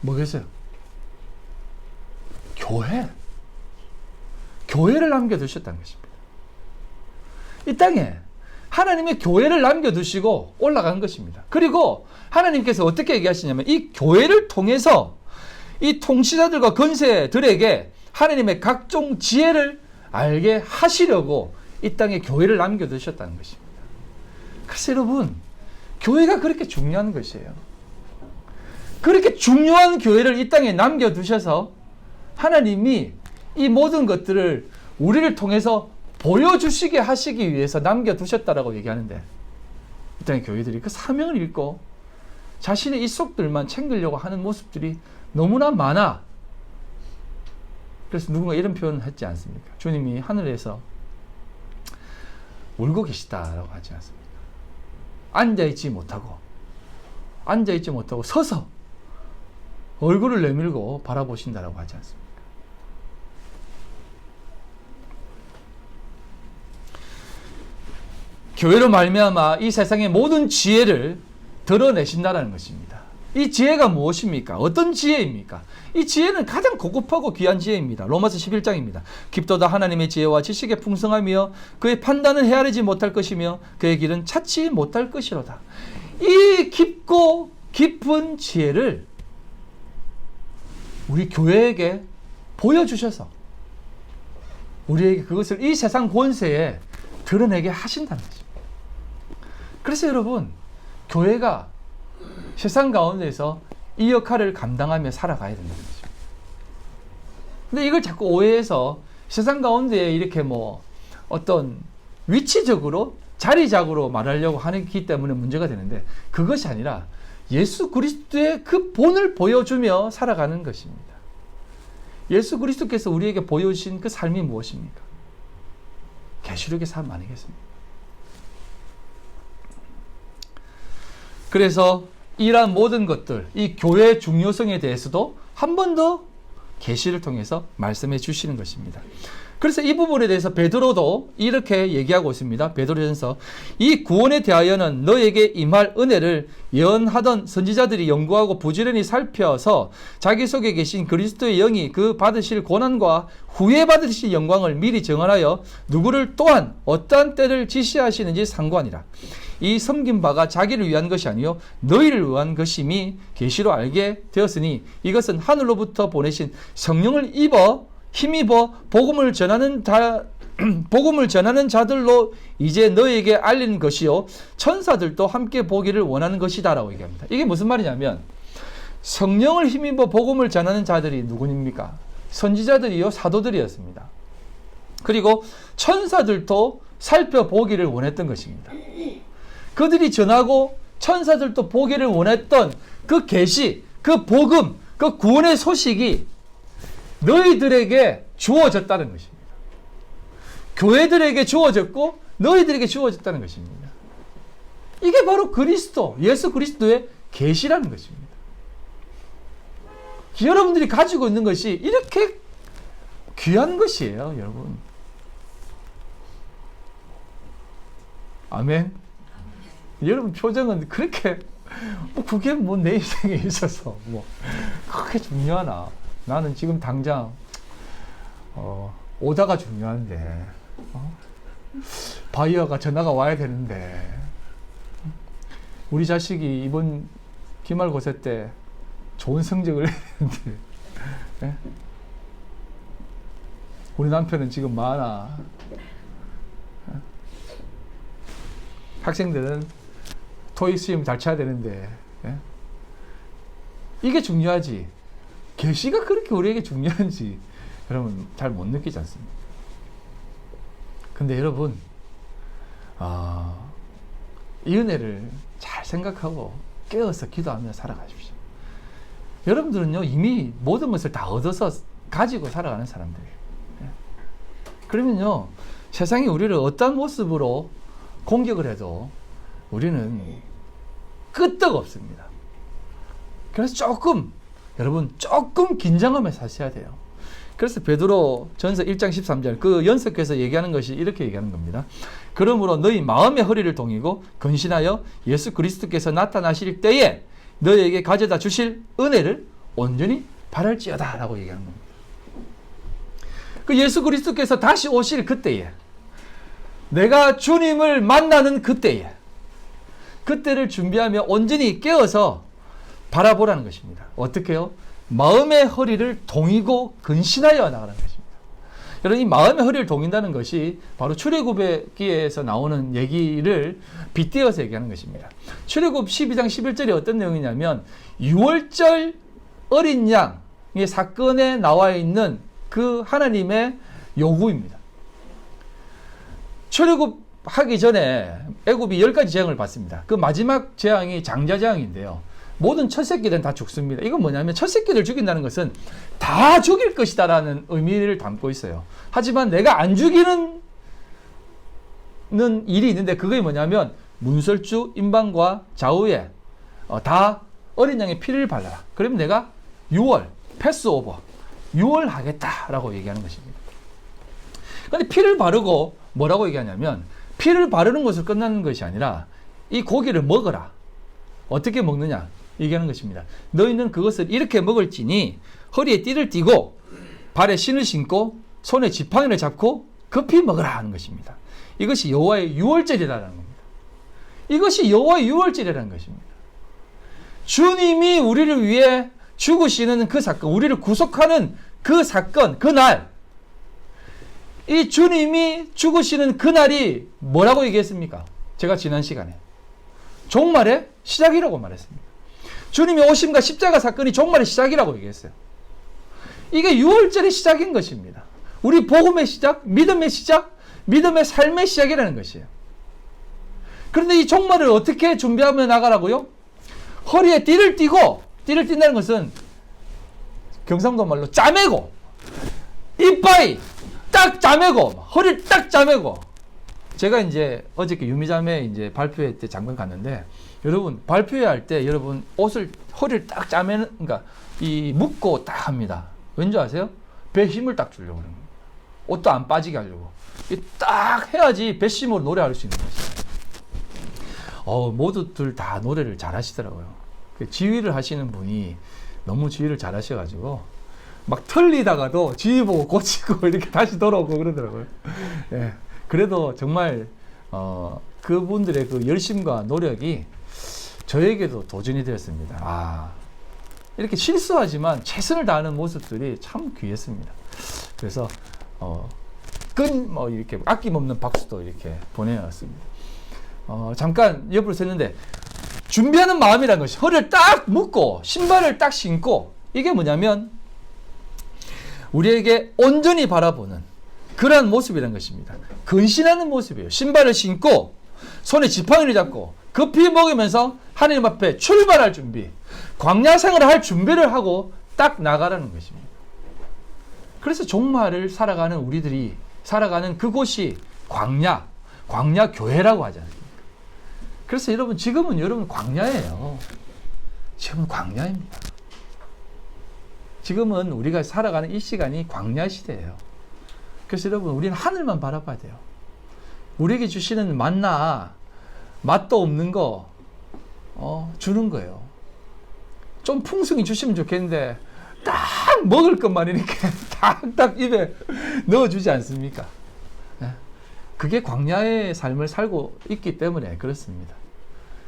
뭐겠어요? 교회. 교회를 남겨두셨다는 것입니다. 이 땅에 하나님의 교회를 남겨두시고 올라간 것입니다. 그리고 하나님께서 어떻게 얘기하시냐면 이 교회를 통해서 이 통치자들과 권세들에게 하나님의 각종 지혜를 알게 하시려고 이 땅에 교회를 남겨두셨다는 것입니다. 그래서 여러분, 교회가 그렇게 중요한 것이에요. 그렇게 중요한 교회를 이 땅에 남겨두셔서 하나님이 이 모든 것들을 우리를 통해서 보여주시게 하시기 위해서 남겨두셨다라고 얘기하는데, 이 땅의 교회들이 그 사명을 잃고 자신의 입속들만 챙기려고 하는 모습들이 너무나 많아. 그래서 누군가 이런 표현을 했지 않습니까? 주님이 하늘에서 울고 계시다라고 하지 않습니까? 앉아있지 못하고 서서 얼굴을 내밀고 바라보신다라고 하지 않습니까? 교회로 말미암아 이 세상의 모든 지혜를 드러내신다라는 것입니다. 이 지혜가 무엇입니까? 어떤 지혜입니까? 이 지혜는 가장 고급하고 귀한 지혜입니다. 로마서 11장입니다. 깊도다 하나님의 지혜와 지식의 풍성하며 그의 판단은 헤아리지 못할 것이며 그의 길은 찾지 못할 것이로다. 이 깊고 깊은 지혜를 우리 교회에게 보여주셔서 우리에게 그것을 이 세상 권세에 드러내게 하신다는 것입니다. 그래서 여러분, 교회가 세상 가운데서 이 역할을 감당하며 살아가야 된다는 거죠. 근데 이걸 자꾸 오해해서 세상 가운데에 이렇게 어떤 위치적으로 자리작으로 말하려고 하기 때문에 문제가 되는데, 그것이 아니라 예수 그리스도의 그 본을 보여주며 살아가는 것입니다. 예수 그리스도께서 우리에게 보여주신 그 삶이 무엇입니까? 계시록의 삶 아니겠습니까? 그래서 이러한 모든 것들, 이 교회의 중요성에 대해서도 한 번 더 계시를 통해서 말씀해 주시는 것입니다. 그래서 이 부분에 대해서 베드로도 이렇게 얘기하고 있습니다. 베드로전서, 이 구원에 대하여는 너에게 임할 은혜를 예언하던 선지자들이 연구하고 부지런히 살펴서 자기 속에 계신 그리스도의 영이 그 받으실 고난과 후에 받으실 영광을 미리 정하여 누구를 또한 어떠한 때를 지시하시는지 상고하니라. 이 섬긴 바가 자기를 위한 것이 아니요 너희를 위한 것임이 계시로 알게 되었으니 이것은 하늘로부터 보내신 성령을 힘입어 복음을 전하는 자들로 이제 너에게 알리는 것이요 천사들도 함께 보기를 원하는 것이다라고 얘기합니다. 이게 무슨 말이냐면, 성령을 힘입어 복음을 전하는 자들이 누구입니까? 선지자들이요 사도들이었습니다. 그리고 천사들도 살펴보기를 원했던 것입니다. 그들이 전하고 천사들도 보기를 원했던 그 계시, 그 복음, 그 구원의 소식이 너희들에게 주어졌다는 것입니다. 교회들에게 주어졌고 너희들에게 주어졌다는 것입니다. 이게 바로 그리스도, 예수 그리스도의 계시라는 것입니다. 여러분들이 가지고 있는 것이 이렇게 귀한 것이에요, 여러분. 아멘. 여러분 표정은 그렇게 그게 내 인생에 있어서 그렇게 중요하나? 나는 지금 당장 오다가 중요한데 바이어가 전화가 와야 되는데 우리 자식이 이번 기말고사 때 좋은 성적을 해야 되는데 예? 우리 남편은 지금 많아. 학생들은 토익 시험 잘 쳐야 되는데. 예? 이게 중요하지. 계시가 그렇게 우리에게 중요한지 여러분 잘 못 느끼지 않습니까? 근데 여러분 이 은혜를 잘 생각하고 깨어서 기도하며 살아가십시오. 여러분들은요 이미 모든 것을 다 얻어서 가지고 살아가는 사람들이에요. 예? 그러면요 세상이 우리를 어떤 모습으로 공격을 해도 우리는 끄떡 없습니다. 그래서 여러분 조금 긴장하면서 사셔야 돼요. 그래서 베드로 전서 1장 13절 그 연속해서 얘기하는 것이 이렇게 얘기하는 겁니다. 그러므로 너희 마음의 허리를 동이고 근신하여 예수 그리스도께서 나타나실 때에 너희에게 가져다 주실 은혜를 온전히 바랄지어다 라고 얘기하는 겁니다. 그 예수 그리스도께서 다시 오실 그때에 내가 주님을 만나는 그때에 그때를 준비하며 온전히 깨어서 바라보라는 것입니다. 어떻게요? 마음의 허리를 동이고 근신하여 나가는 것입니다. 여러분 이 마음의 허리를 동인다는 것이 바로 출애굽기에서 나오는 얘기를 빗대어서 얘기하는 것입니다. 출애굽 12장 11절에 어떤 내용이냐면 6월절 어린 양의 사건에 나와 있는 그 하나님의 요구입니다. 출애굽하기 전에 애굽이 10가지 재앙을 받습니다. 그 마지막 재앙이 장자재앙인데요. 모든 첫 새끼들은 다 죽습니다. 이건 뭐냐면 첫 새끼들 죽인다는 것은 다 죽일 것이다라는 의미를 담고 있어요. 하지만 내가 안 죽이는 일이 있는데 그게 뭐냐면 문설주, 임방과 좌우에 다 어린 양의 피를 발라라. 그러면 내가 6월 패스오버 6월 하겠다라고 얘기하는 것입니다. 그런데 피를 바르고 뭐라고 얘기하냐면 피를 바르는 것을 끝나는 것이 아니라 이 고기를 먹어라. 어떻게 먹느냐 얘기하는 것입니다. 너희는 그것을 이렇게 먹을지니 허리에 띠를 띠고 발에 신을 신고 손에 지팡이를 잡고 급히 먹으라 하는 것입니다. 이것이 여호와의 유월절이라는 겁니다. 이것이 여호와의 유월절이라는 것입니다. 주님이 우리를 위해 죽으시는 그 사건, 우리를 구속하는 그 사건, 그 날, 이 주님이 죽으시는 그 날이 뭐라고 얘기했습니까? 제가 지난 시간에 종말의 시작이라고 말했습니다. 주님이 오심과 십자가 사건이 종말의 시작이라고 얘기했어요. 이게 6월절의 시작인 것입니다. 우리 복음의 시작, 믿음의 시작, 믿음의 삶의 시작이라는 것이에요. 그런데 이 종말을 어떻게 준비하며 나가라고요? 허리에 띠를 띠고, 띠를 띈다는 것은 경상도 말로 짜매고, 이빠이 딱 짜매고, 허리를 딱 짜매고. 제가 이제 어저께 유미자매 이제 발표회 때 잠깐 갔는데, 여러분 발표회 할 때 여러분 옷을 허리를 딱 짜매는, 그러니까 이 묶고 딱 합니다. 왠지 아세요? 배 힘을 딱 주려고 그러는 거예요. 옷도 안 빠지게 하려고. 딱 해야지 배심으로 노래할 수 있는 것이에요. 모두들 다 노래를 잘 하시더라고요. 지휘를 하시는 분이 너무 지휘를 잘 하셔가지고 막 틀리다가도 지휘 보고 고치고 이렇게 다시 돌아오고 그러더라고요. 예. 그래도 정말 그분들의 그 열심과 노력이 저에게도 도전이 되었습니다. 이렇게 실수하지만 최선을 다하는 모습들이 참 귀했습니다. 그래서 이렇게 아낌없는 박수도 이렇게 보내왔습니다. 잠깐 옆으로 섰는데 준비하는 마음이라는 것이 허리를 딱 묶고 신발을 딱 신고 이게 뭐냐면 우리에게 온전히 바라보는 그러한 모습이라는 것입니다. 근신하는 모습이에요. 신발을 신고 손에 지팡이를 잡고 급히 먹으면서 하나님 앞에 출발할 준비, 광야 생활을 할 준비를 하고 딱 나가라는 것입니다. 그래서 종말을 살아가는 우리들이 살아가는 그곳이 광야 교회라고 하지 않습니까? 그래서 여러분 지금은 여러분 광야예요. 지금은 광야입니다. 지금은 우리가 살아가는 이 시간이 광야 시대예요. 그래서 여러분 우리는 하늘만 바라봐야 돼요. 우리에게 주시는 만나 맛도 없는 거 주는 거예요. 좀 풍성히 주시면 좋겠는데 딱 먹을 것만 이렇게 딱딱 입에 넣어주지 않습니까? 그게 광야의 삶을 살고 있기 때문에 그렇습니다.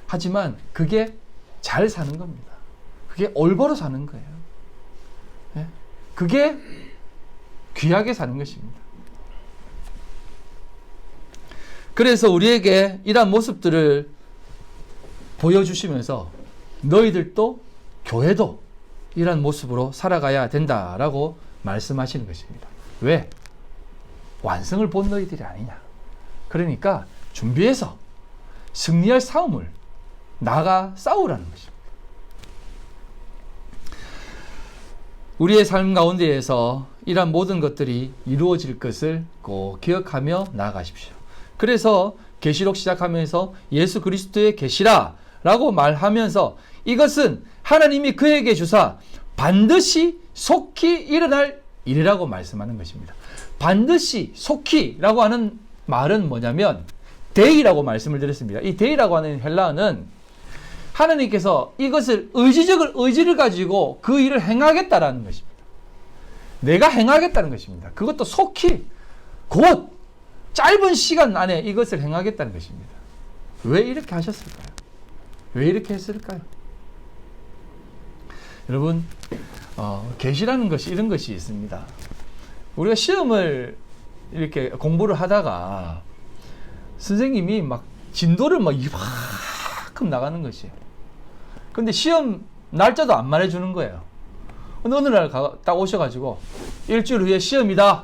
하지만 그게 잘 사는 겁니다. 그게 올바로 사는 거예요. 그게 귀하게 사는 것입니다. 그래서 우리에게 이러한 모습들을 보여주시면서 너희들도 교회도 이런 모습으로 살아가야 된다라고 말씀하시는 것입니다. 왜? 완성을 본 너희들이 아니냐. 그러니까 준비해서 승리할 싸움을 나가 싸우라는 것입니다. 우리의 삶 가운데에서 이러한 모든 것들이 이루어질 것을 꼭 기억하며 나아가십시오. 그래서 계시록 시작하면서 예수 그리스도의 계시라라고 말하면서 이것은 하나님이 그에게 주사 반드시 속히 일어날 일이라고 말씀하는 것입니다. 반드시 속히라고 하는 말은 뭐냐면 데이라고 말씀을 드렸습니다. 이 데이라고 하는 헬라어는 하나님께서 이것을 의지를 가지고 그 일을 행하겠다라는 것입니다. 내가 행하겠다는 것입니다. 그것도 속히 곧 짧은 시간 안에 이것을 행하겠다는 것입니다. 왜 이렇게 하셨을까요? 왜 이렇게 했을까요? 여러분, 계시라는 것이 이런 것이 있습니다. 우리가 시험을 이렇게 공부를 하다가 선생님이 막 진도를 막 이만큼 나가는 것이에요. 근데 시험 날짜도 안 말해주는 거예요. 근데 어느 날 딱 오셔가지고 일주일 후에 시험이다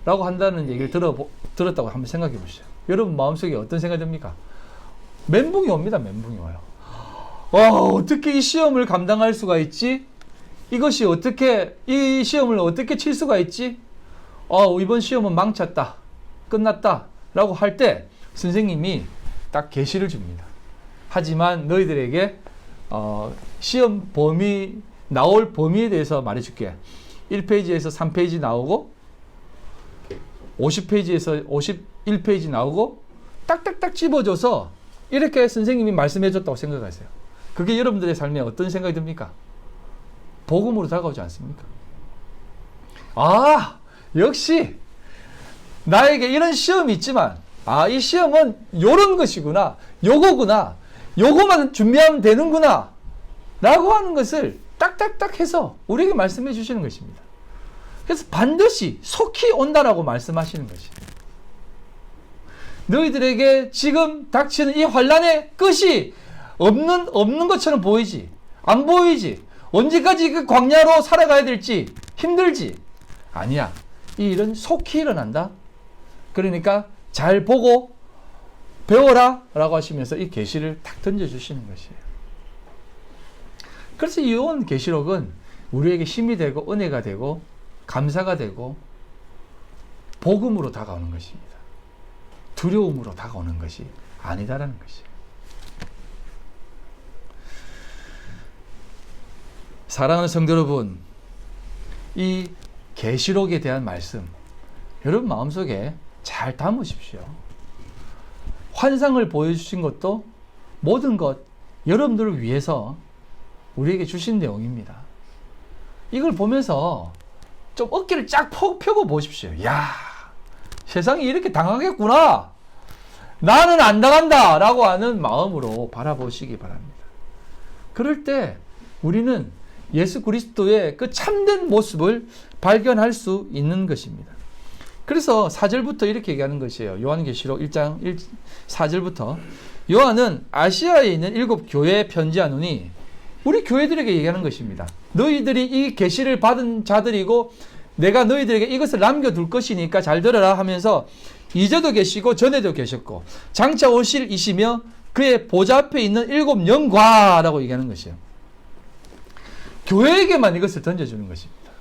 라고 한다는 얘기를 들었다고 한번 생각해 보시죠. 여러분 마음속에 어떤 생각이 듭니까? 멘붕이 옵니다. 멘붕이 와요. 와, 어떻게 이 시험을 감당할 수가 있지? 이 시험을 어떻게 칠 수가 있지? 이번 시험은 망쳤다. 끝났다. 라고 할 때 선생님이 딱 계시를 줍니다. 하지만 너희들에게 시험 나올 범위에 대해서 말해줄게. 1페이지에서 3페이지 나오고 50페이지에서 51페이지 나오고 딱딱딱 집어줘서 이렇게 선생님이 말씀해줬다고 생각하세요. 그게 여러분들의 삶에 어떤 생각이 듭니까? 복음으로 다가오지 않습니까? 역시 나에게 이런 시험이 있지만 이 시험은 요런 것이구나, 요거구나, 요거만 준비하면 되는구나 라고 하는 것을 딱딱딱 해서 우리에게 말씀해 주시는 것입니다. 그래서 반드시 속히 온다라고 말씀하시는 것입니다. 너희들에게 지금 닥치는 이 환란의 끝이 없는 것처럼 보이지, 안 보이지, 언제까지 그 광야로 살아가야 될지 힘들지. 아니야, 이 일은 속히 일어난다. 그러니까 잘 보고 배워라 라고 하시면서 이 계시를 탁 던져주시는 것이에요. 그래서 이 요한 계시록은 우리에게 힘이 되고 은혜가 되고 감사가 되고 복음으로 다가오는 것입니다. 두려움으로 다가오는 것이 아니다라는 것이에요. 사랑하는 성도 여러분, 이 계시록에 대한 말씀 여러분 마음속에 잘 담으십시오. 환상을 보여주신 것도 모든 것 여러분들을 위해서 우리에게 주신 내용입니다. 이걸 보면서 좀 어깨를 쫙 펴고 보십시오. 야, 세상이 이렇게 당하겠구나. 나는 안 당한다 라고 하는 마음으로 바라보시기 바랍니다. 그럴 때 우리는 예수 그리스도의 그 참된 모습을 발견할 수 있는 것입니다. 그래서 4절부터 이렇게 얘기하는 것이에요. 요한계시록 1장 4절부터 요한은 아시아에 있는 7 교회에 편지하노니 우리 교회들에게 얘기하는 것입니다. 너희들이 이 계시를 받은 자들이고 내가 너희들에게 이것을 남겨둘 것이니까 잘 들어라 하면서 이제도 계시고 전에도 계셨고 장차 오실 이시며 그의 보좌 앞에 있는 7 영과라고 얘기하는 것이에요. 교회에게만 이것을 던져주는 것입니다.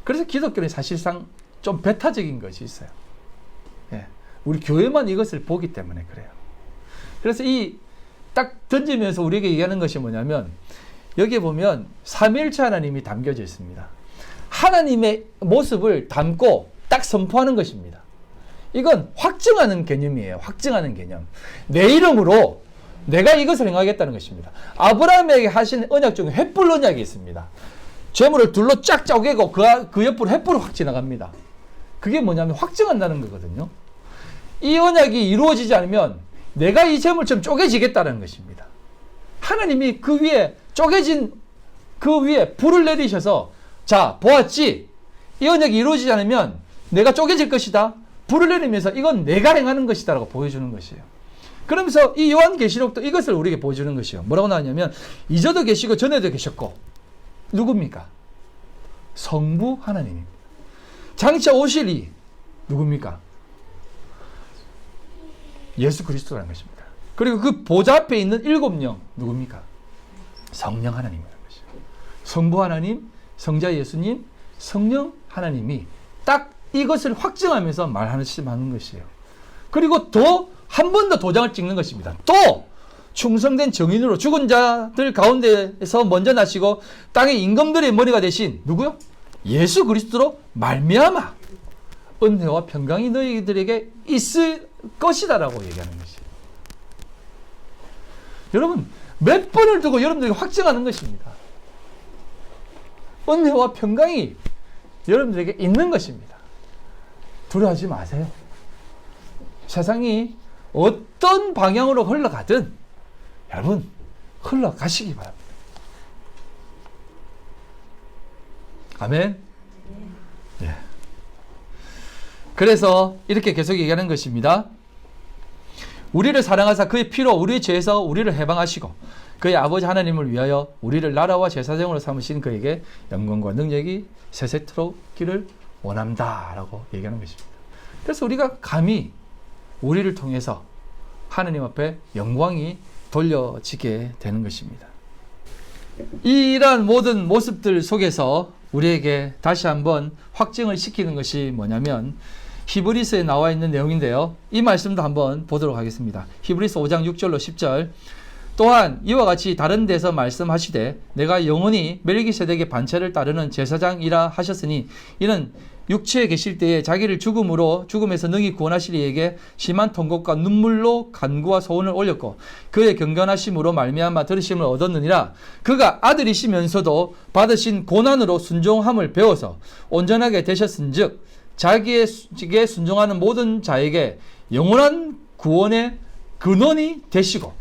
그래서 기독교는 사실상 좀 배타적인 것이 있어요. 우리 교회만 이것을 보기 때문에 그래요. 그래서 이 딱 던지면서 우리에게 얘기하는 것이 뭐냐면 여기에 보면 삼위일체 하나님이 담겨져 있습니다. 하나님의 모습을 담고 딱 선포하는 것입니다. 이건 확증하는 개념이에요. 확증하는 개념. 내 이름으로 내가 이것을 행하겠다는 것입니다. 아브라함에게 하신 언약 중에 횃불 언약이 있습니다. 재물을 둘로 쫙 쪼개고 그 옆으로 횃불을 확 지나갑니다. 그게 뭐냐면 확증한다는 거거든요. 이 언약이 이루어지지 않으면 내가 이 재물처럼 쪼개지겠다는 것입니다. 하나님이 그 위에 쪼개진 그 위에 불을 내리셔서 자, 보았지? 이 언약이 이루어지지 않으면 내가 쪼개질 것이다. 불을 내리면서 이건 내가 행하는 것이다 라고 보여주는 것이에요. 그러면서 이 요한계시록도 이것을 우리에게 보여주는 것이요. 뭐라고 나왔냐면 이전도 계시고 전에도 계셨고 누굽니까? 성부 하나님입니다. 장차 오실 이 누굽니까? 예수 그리스도라는 것입니다. 그리고 그 보좌 앞에 있는 7영 누굽니까? 성령 하나님이라는 것이죠. 성부 하나님, 성자 예수님, 성령 하나님이 딱 이것을 확증하면서 말하는 것이에요. 그리고 또 한 번 더 도장을 찍는 것입니다. 또 충성된 정인으로 죽은 자들 가운데에서 먼저 나시고 땅의 임금들의 머리가 되신 누구요? 예수 그리스도로 말미암아 은혜와 평강이 너희들에게 있을 것이다라고 얘기하는 것이에요. 여러분 몇 번을 두고 여러분들에게 확증하는 것입니다. 은혜와 평강이 여러분들에게 있는 것입니다. 두려워하지 마세요. 세상이 어떤 방향으로 흘러가든 여러분 흘러가시기 바랍니다. 아멘. 예. 그래서 이렇게 계속 얘기하는 것입니다. 우리를 사랑하사 그의 피로 우리의 죄에서 우리를 해방하시고 그의 아버지 하나님을 위하여 우리를 나라와 제사장으로 삼으신 그에게 영광과 능력이 세세토록 기를 원한다 라고 얘기하는 것입니다. 그래서 우리가 감히 우리를 통해서 하나님 앞에 영광이 돌려지게 되는 것입니다. 이러한 모든 모습들 속에서 우리에게 다시 한번 확증을 시키는 것이 뭐냐면 히브리서에 나와 있는 내용인데요. 이 말씀도 한번 보도록 하겠습니다. 히브리서 5장 6절로 10절. 또한 이와 같이 다른 데서 말씀하시되 내가 영원히 멜기세덱의 반차를 따르는 제사장이라 하셨으니 이는 육체에 계실 때에 자기를 죽음에서 능히 구원하실 이에게 심한 통곡과 눈물로 간구와 소원을 올렸고 그의 경건하심으로 말미암아 들으심을 얻었느니라. 그가 아들이시면서도 받으신 고난으로 순종함을 배워서 온전하게 되셨은즉 자기에게 순종하는 모든 자에게 영원한 구원의 근원이 되시고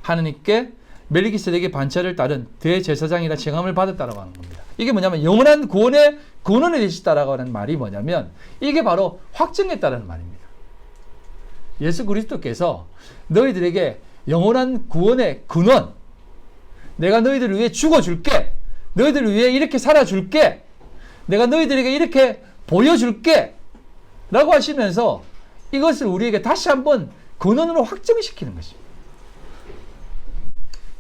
하느님께 멜기세덱의 반차를 따른 대제사장이라 칭함을 받았다라고 하는 겁니다. 이게 뭐냐면 영원한 구원의 근원이 되시다라고 하는 말이 뭐냐면 이게 바로 확증했다라는 말입니다. 예수 그리스도께서 너희들에게 영원한 구원의 근원, 내가 너희들을 위해 죽어줄게, 너희들을 위해 이렇게 살아줄게, 내가 너희들에게 이렇게 보여줄게 라고 하시면서 이것을 우리에게 다시 한번 근원으로 확정시키는 것입니다.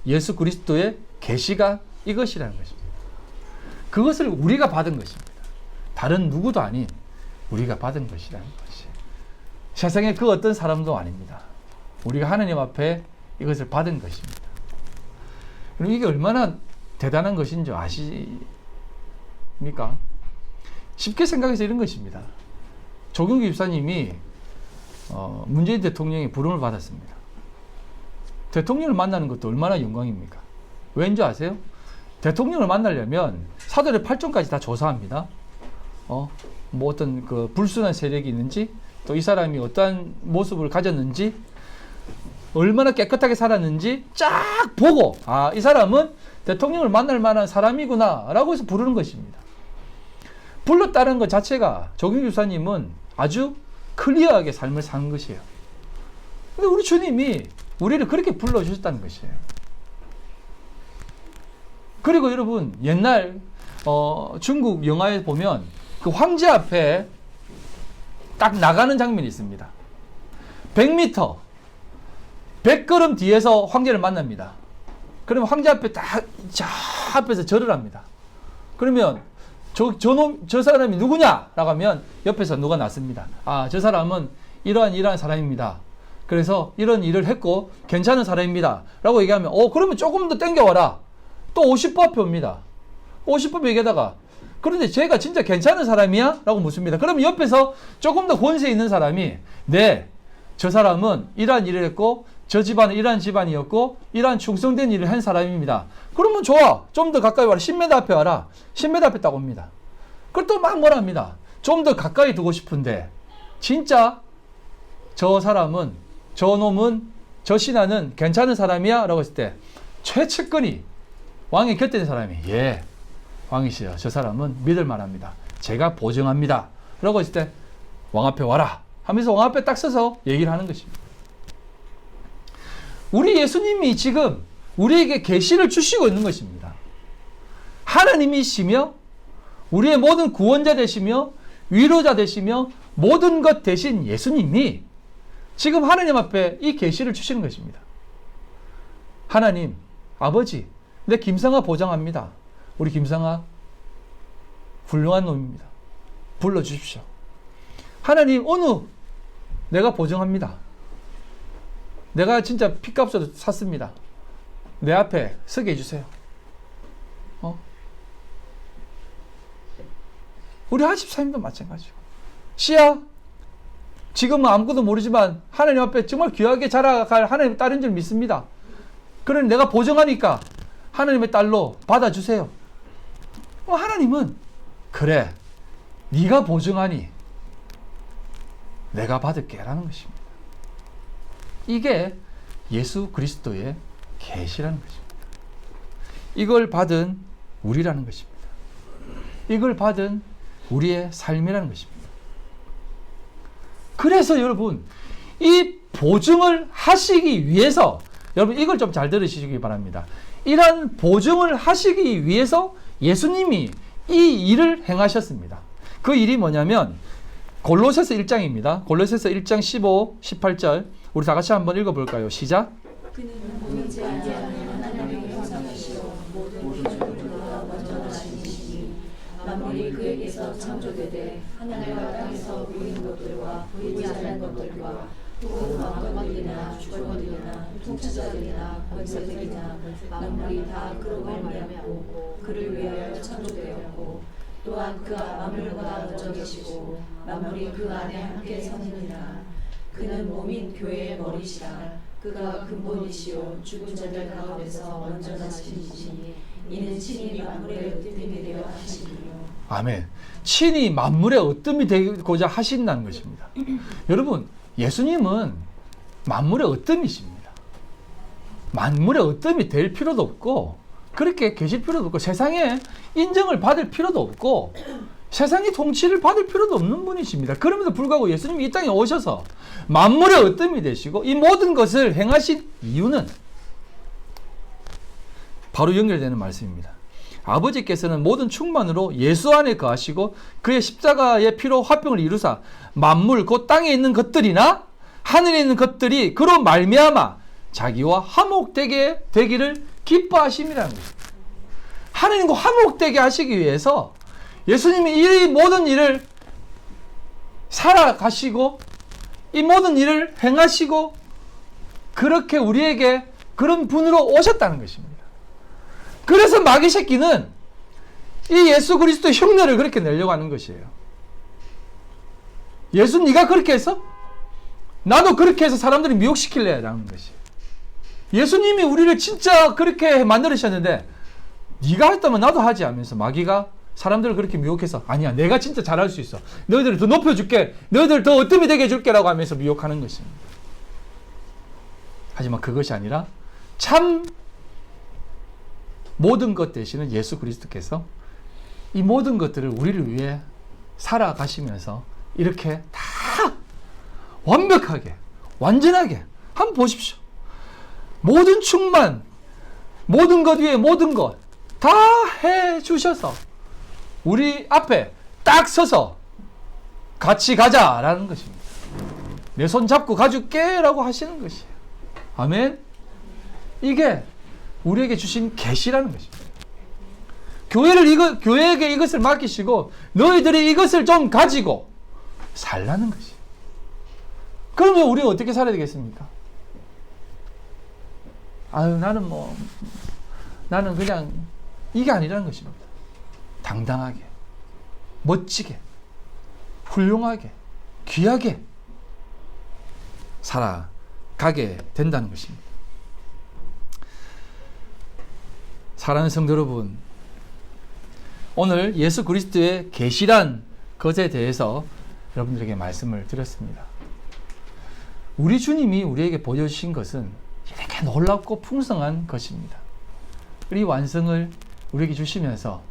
예수 그리스도의 계시가 이것이라는 것입니다. 그것을 우리가 받은 것입니다. 다른 누구도 아닌 우리가 받은 것이라는 것이에요. 세상에 그 어떤 사람도 아닙니다. 우리가 하나님 앞에 이것을 받은 것입니다. 그럼 이게 얼마나 대단한 것인 줄 아십니까? 쉽게 생각해서 이런 것입니다. 조경규 집사님이 문재인 대통령의 부름을 받았습니다. 대통령을 만나는 것도 얼마나 영광입니까? 왠지 아세요? 대통령을 만나려면 사도의 8종까지 다 조사합니다. 뭐 어떤 그 불순한 세력이 있는지, 또 이 사람이 어떠한 모습을 가졌는지, 얼마나 깨끗하게 살았는지 쫙 보고, 아, 이 사람은 대통령을 만날 만한 사람이구나 라고 해서 부르는 것입니다. 불렀다는 것 자체가 조경규 집사님은 아주 클리어하게 삶을 사는 것이에요. 근데 우리 주님이 우리를 그렇게 불러주셨다는 것이에요. 그리고 여러분, 옛날 중국 영화에 보면 그 황제 앞에 딱 나가는 장면이 있습니다. 100m, 100걸음 뒤에서 황제를 만납니다. 그러면 황제 앞에 딱 저 앞에서 절을 합니다. 그러면 저 사람이 누구냐? 라고 하면 옆에서 누가 났습니다. 아, 저 사람은 이러한 사람입니다. 그래서 이런 일을 했고 괜찮은 사람입니다. 라고 얘기하면 그러면 조금 더 땡겨와라. 또 50부 앞에 옵니다. 50부 얘기하다가 그런데 쟤가 진짜 괜찮은 사람이야? 라고 묻습니다. 그러면 옆에서 조금 더 권세 있는 사람이 네, 저 사람은 이러한 일을 했고 저 집안은 이러한 집안이었고 이러한 충성된 일을 한 사람입니다. 그러면 좋아. 좀 더 가까이 와라. 10m 앞에 와라. 10m 앞에 딱 옵니다. 그걸 또 막 뭐라 합니다. 좀 더 가까이 두고 싶은데 진짜 저 사람은, 저 놈은, 저 신하는 괜찮은 사람이야? 라고 했을 때 최측근이 왕의 곁에 있는 사람이 예, 왕이시여. 저 사람은 믿을 만합니다. 제가 보증합니다. 라고 했을 때 왕 앞에 와라 하면서 왕 앞에 딱 서서 얘기를 하는 것입니다. 우리 예수님이 지금 우리에게 계시를 주시고 있는 것입니다. 하나님이시며 우리의 모든 구원자 되시며 위로자 되시며 모든 것 대신 예수님이 지금 하나님 앞에 이 계시를 주시는 것입니다. 하나님, 아버지, 내 김상아 보장합니다. 우리 김상아 훌륭한 놈입니다. 불러주십시오. 하나님, 오늘 내가 보증합니다. 내가 진짜 핏값으로 샀습니다. 내 앞에 서게 해주세요. 우리 하십사님도 마찬가지고. 씨야, 지금은 아무것도 모르지만 하나님 앞에 정말 귀하게 자라갈 하나님의 딸인 줄 믿습니다. 그러니 내가 보증하니까 하나님의 딸로 받아주세요. 하나님은 그래, 네가 보증하니 내가 받을게 라는 것입니다. 이게 예수 그리스도의 계시라는 것입니다. 이걸 받은 우리라는 것입니다. 이걸 받은 우리의 삶이라는 것입니다. 그래서 여러분, 이 보증을 하시기 위해서, 여러분 이걸 좀 잘 들으시기 바랍니다. 이러한 보증을 하시기 위해서 예수님이 이 일을 행하셨습니다. 그 일이 뭐냐면 골로새서 1장입니다. 골로새서 1장 15, 18절 우리 다 같이 한번 읽어볼까요? 시작. 그는 보이지 아니하는 하나님의 형상이시요 모든 기준으로 완전하신 이시니 만물이 그에게서 창조되되 하늘과 땅에서 보이는 것들과 보이지 않는 것들과 또 왕권들이나 주권들이나 통치자들이나 권세들이나 만물이 다 그로 말미암고 그를 위하여 창조되었고 또한 그 만물보다 먼저 계시고 만물이 그 안에 함께 서느니라. 그는 몸인 교회의 머리시라. 그가 근본이시요 죽은 자들 가운데서 완전하신 이시니 이는 친히 만물의 으뜸이 되려 하시니요. 아멘. 친히 만물의 으뜸이 되고자 하신다는 것입니다. 여러분, 예수님은 만물의 으뜸이십니다. 만물의 으뜸이 될 필요도 없고 그렇게 계실 필요도 없고 세상에 인정을 받을 필요도 없고 세상의 통치를 받을 필요도 없는 분이십니다. 그럼에도 불구하고 예수님이 이 땅에 오셔서 만물의 으뜸이 되시고 이 모든 것을 행하신 이유는 바로 연결되는 말씀입니다. 아버지께서는 모든 충만으로 예수 안에 거하시고 그의 십자가의 피로 화평을 이루사 만물 곧 땅에 있는 것들이나 하늘에 있는 것들이 그로 말미암아 자기와 화목되게 되기를 기뻐하심이라는 것입니다. 하나님과 화목되게 하시기 위해서 예수님이 이 모든 일을 살아가시고 이 모든 일을 행하시고 그렇게 우리에게 그런 분으로 오셨다는 것입니다. 그래서 마귀 새끼는 이 예수 그리스도의 흉내를 그렇게 내려고 하는 것이에요. 예수 네가 그렇게 해서? 나도 그렇게 해서 사람들이 미혹시킬래? 라는 것이에요. 예수님이 우리를 진짜 그렇게 만들으셨는데 네가 했다면 나도 하지 하면서 마귀가 사람들을 그렇게 미혹해서 아니야 내가 진짜 잘할 수 있어. 너희들을 더 높여줄게. 너희들 더 어뜸이 되게 해줄게 라고 하면서 미혹하는 것입니다. 하지만 그것이 아니라 참 모든 것 되시는 예수 그리스도께서 이 모든 것들을 우리를 위해 살아가시면서 이렇게 다 완벽하게 완전하게 한번 보십시오. 모든 충만 모든 것 위에 모든 것 다 해주셔서 우리 앞에 딱 서서 같이 가자라는 것입니다. 내 손 잡고 가줄게 라고 하시는 것이에요. 아멘. 이게 우리에게 주신 계시라는 것입니다. 교회에게 이것을 맡기시고 너희들이 이것을 좀 가지고 살라는 것이에요. 그러면 우리가 어떻게 살아야 되겠습니까? 아유 나는 그냥 이게 아니라는 것입니다. 당당하게 멋지게 훌륭하게 귀하게 살아가게 된다는 것입니다. 사랑하는 성도 여러분, 오늘 예수 그리스도의 계시란 것에 대해서 여러분들에게 말씀을 드렸습니다. 우리 주님이 우리에게 보여주신 것은 이렇게 놀랍고 풍성한 것입니다. 이 완성을 우리에게 주시면서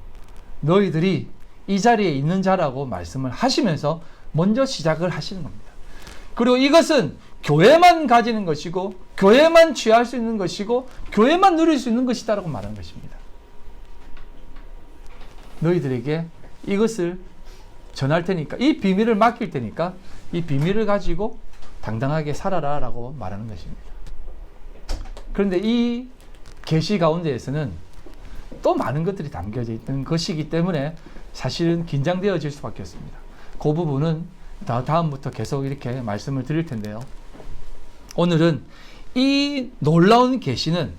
너희들이 이 자리에 있는 자라고 말씀을 하시면서 먼저 시작을 하시는 겁니다. 그리고 이것은 교회만 가지는 것이고 교회만 취할 수 있는 것이고 교회만 누릴 수 있는 것이다라고 말하는 것입니다. 너희들에게 이것을 전할 테니까, 이 비밀을 맡길 테니까 이 비밀을 가지고 당당하게 살아라 라고 말하는 것입니다. 그런데 이 계시 가운데에서는 또 많은 것들이 담겨져 있는 것이기 때문에 사실은 긴장되어질 수밖에 없습니다. 그 부분은 다음부터 계속 이렇게 말씀을 드릴 텐데요. 오늘은 이 놀라운 계시는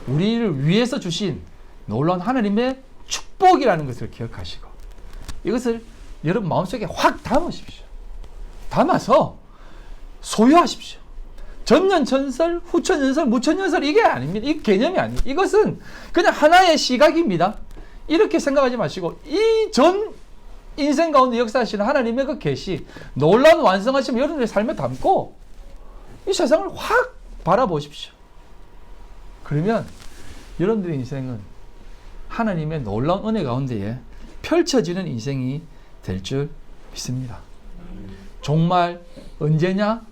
우리를 위해서 주신 놀라운 하나님의 축복이라는 것을 기억하시고 이것을 여러분 마음속에 확 담으십시오. 담아서 소유하십시오. 전년전설, 후천전설, 무천전설 이게 아닙니다. 이 개념이 아니에요. 이것은 그냥 하나의 시각입니다. 이렇게 생각하지 마시고 이 전 인생 가운데 역사하시는 하나님의 그 계시, 놀라운 완성하심을 여러분의 삶에 담고 이 세상을 확 바라보십시오. 그러면 여러분들의 인생은 하나님의 놀라운 은혜 가운데에 펼쳐지는 인생이 될 줄 믿습니다. 정말 언제냐?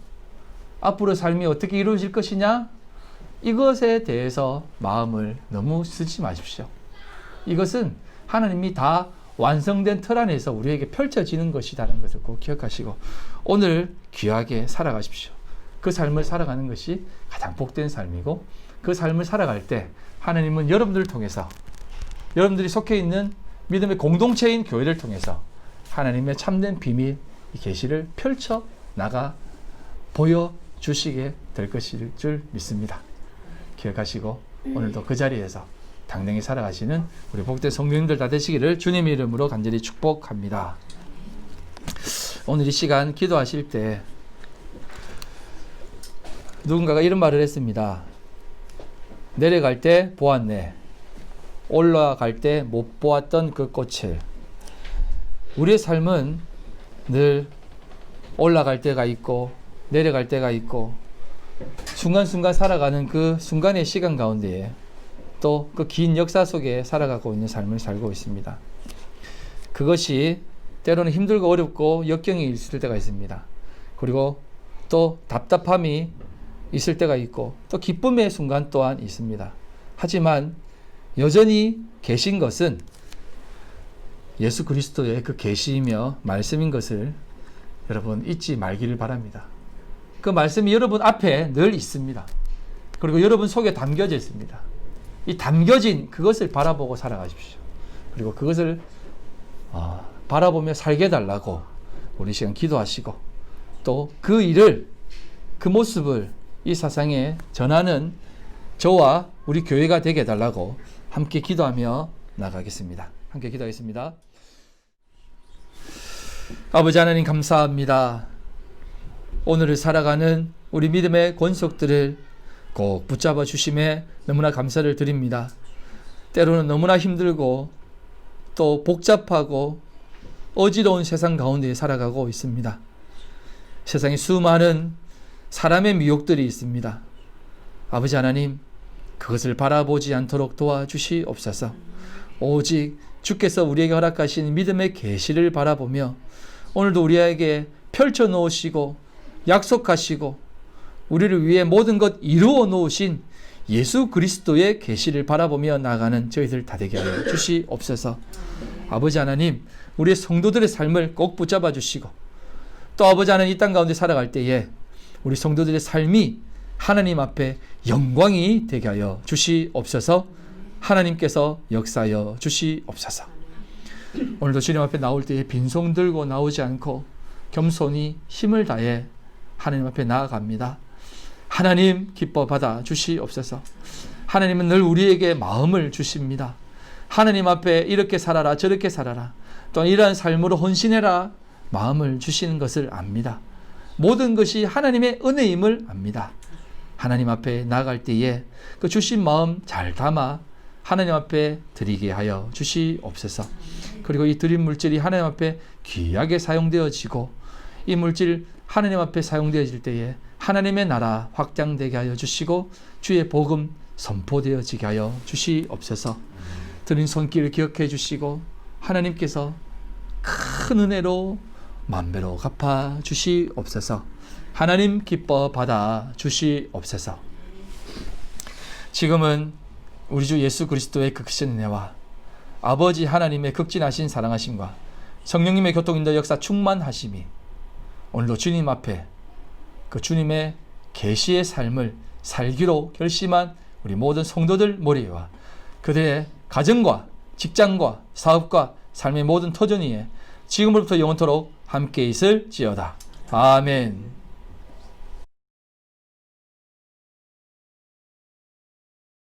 앞으로 삶이 어떻게 이루어질 것이냐? 이것에 대해서 마음을 너무 쓰지 마십시오. 이것은 하나님이 다 완성된 틀 안에서 우리에게 펼쳐지는 것이라는 것을 꼭 기억하시고 오늘 귀하게 살아가십시오. 그 삶을 살아가는 것이 가장 복된 삶이고 그 삶을 살아갈 때 하나님은 여러분들을 통해서 여러분들이 속해 있는 믿음의 공동체인 교회를 통해서 하나님의 참된 비밀, 이 계시를 펼쳐 나가 보여주시게 될 것일 줄 믿습니다. 기억하시고 오늘도 그 자리에서 당당히 살아가시는 우리 복된 성도님들 다 되시기를 주님의 이름으로 간절히 축복합니다. 오늘 이 시간 기도하실 때 누군가가 이런 말을 했습니다. 내려갈 때 보았네. 올라갈 때 못 보았던 그 꽃을. 우리의 삶은 늘 올라갈 때가 있고 내려갈 때가 있고 순간순간 살아가는 그 순간의 시간 가운데에 또 그 긴 역사 속에 살아가고 있는 삶을 살고 있습니다. 그것이 때로는 힘들고 어렵고 역경이 있을 때가 있습니다. 그리고 또 답답함이 있을 때가 있고 또 기쁨의 순간 또한 있습니다. 하지만 여전히 계신 것은 예수 그리스도의 그 계시이며 말씀인 것을 여러분 잊지 말기를 바랍니다. 그 말씀이 여러분 앞에 늘 있습니다. 그리고 여러분 속에 담겨져 있습니다. 이 담겨진 그것을 바라보고 살아가십시오. 그리고 그것을 바라보며 살게 해달라고 우리 시간 기도하시고 또 그 일을 그 모습을 이 세상에 전하는 저와 우리 교회가 되게 해달라고 함께 기도하며 나가겠습니다. 함께 기도하겠습니다. 아버지 하나님 감사합니다. 오늘을 살아가는 우리 믿음의 권속들을 꼭 붙잡아 주심에 너무나 감사를 드립니다. 때로는 너무나 힘들고 또 복잡하고 어지러운 세상 가운데 살아가고 있습니다. 세상에 수많은 사람의 미혹들이 있습니다. 아버지 하나님 그것을 바라보지 않도록 도와주시옵소서. 오직 주께서 우리에게 허락하신 믿음의 계시를 바라보며 오늘도 우리에게 펼쳐 놓으시고 약속하시고 우리를 위해 모든 것 이루어 놓으신 예수 그리스도의 계시를 바라보며 나가는 저희들 다 되게 하여 주시옵소서. 아버지 하나님 우리의 성도들의 삶을 꼭 붙잡아 주시고 또 아버지 하나님 이 땅 가운데 살아갈 때에 우리 성도들의 삶이 하나님 앞에 영광이 되게 하여 주시옵소서. 하나님께서 역사하여 주시옵소서. 오늘도 주님 앞에 나올 때에 빈손 들고 나오지 않고 겸손히 힘을 다해 하나님 앞에 나아갑니다. 하나님 기뻐 받아 주시옵소서. 하나님은 늘 우리에게 마음을 주십니다. 하나님 앞에 이렇게 살아라 저렇게 살아라 또 이러한 삶으로 헌신해라 마음을 주시는 것을 압니다. 모든 것이 하나님의 은혜임을 압니다. 하나님 앞에 나아갈 때에 그 주신 마음 잘 담아 하나님 앞에 드리게 하여 주시옵소서. 그리고 이 드린 물질이 하나님 앞에 귀하게 사용되어지고 이 물질 하나님 앞에 사용되어질 때에 하나님의 나라 확장되게 하여 주시고 주의 복음 선포되어지게 하여 주시옵소서. 드린 손길을 기억해 주시고 하나님께서 큰 은혜로 만배로 갚아 주시옵소서. 하나님 기뻐 받아 주시옵소서. 지금은 우리 주 예수 그리스도의 극신 은혜와 아버지 하나님의 극진하신 사랑하심과 성령님의 교통인도 역사 충만하심이 오늘도 주님 앞에 그 주님의 계시의 삶을 살기로 결심한 우리 모든 성도들 머리와 그들의 가정과 직장과 사업과 삶의 모든 터전 위에 지금부터 영원토록 함께 있을지어다. 아멘.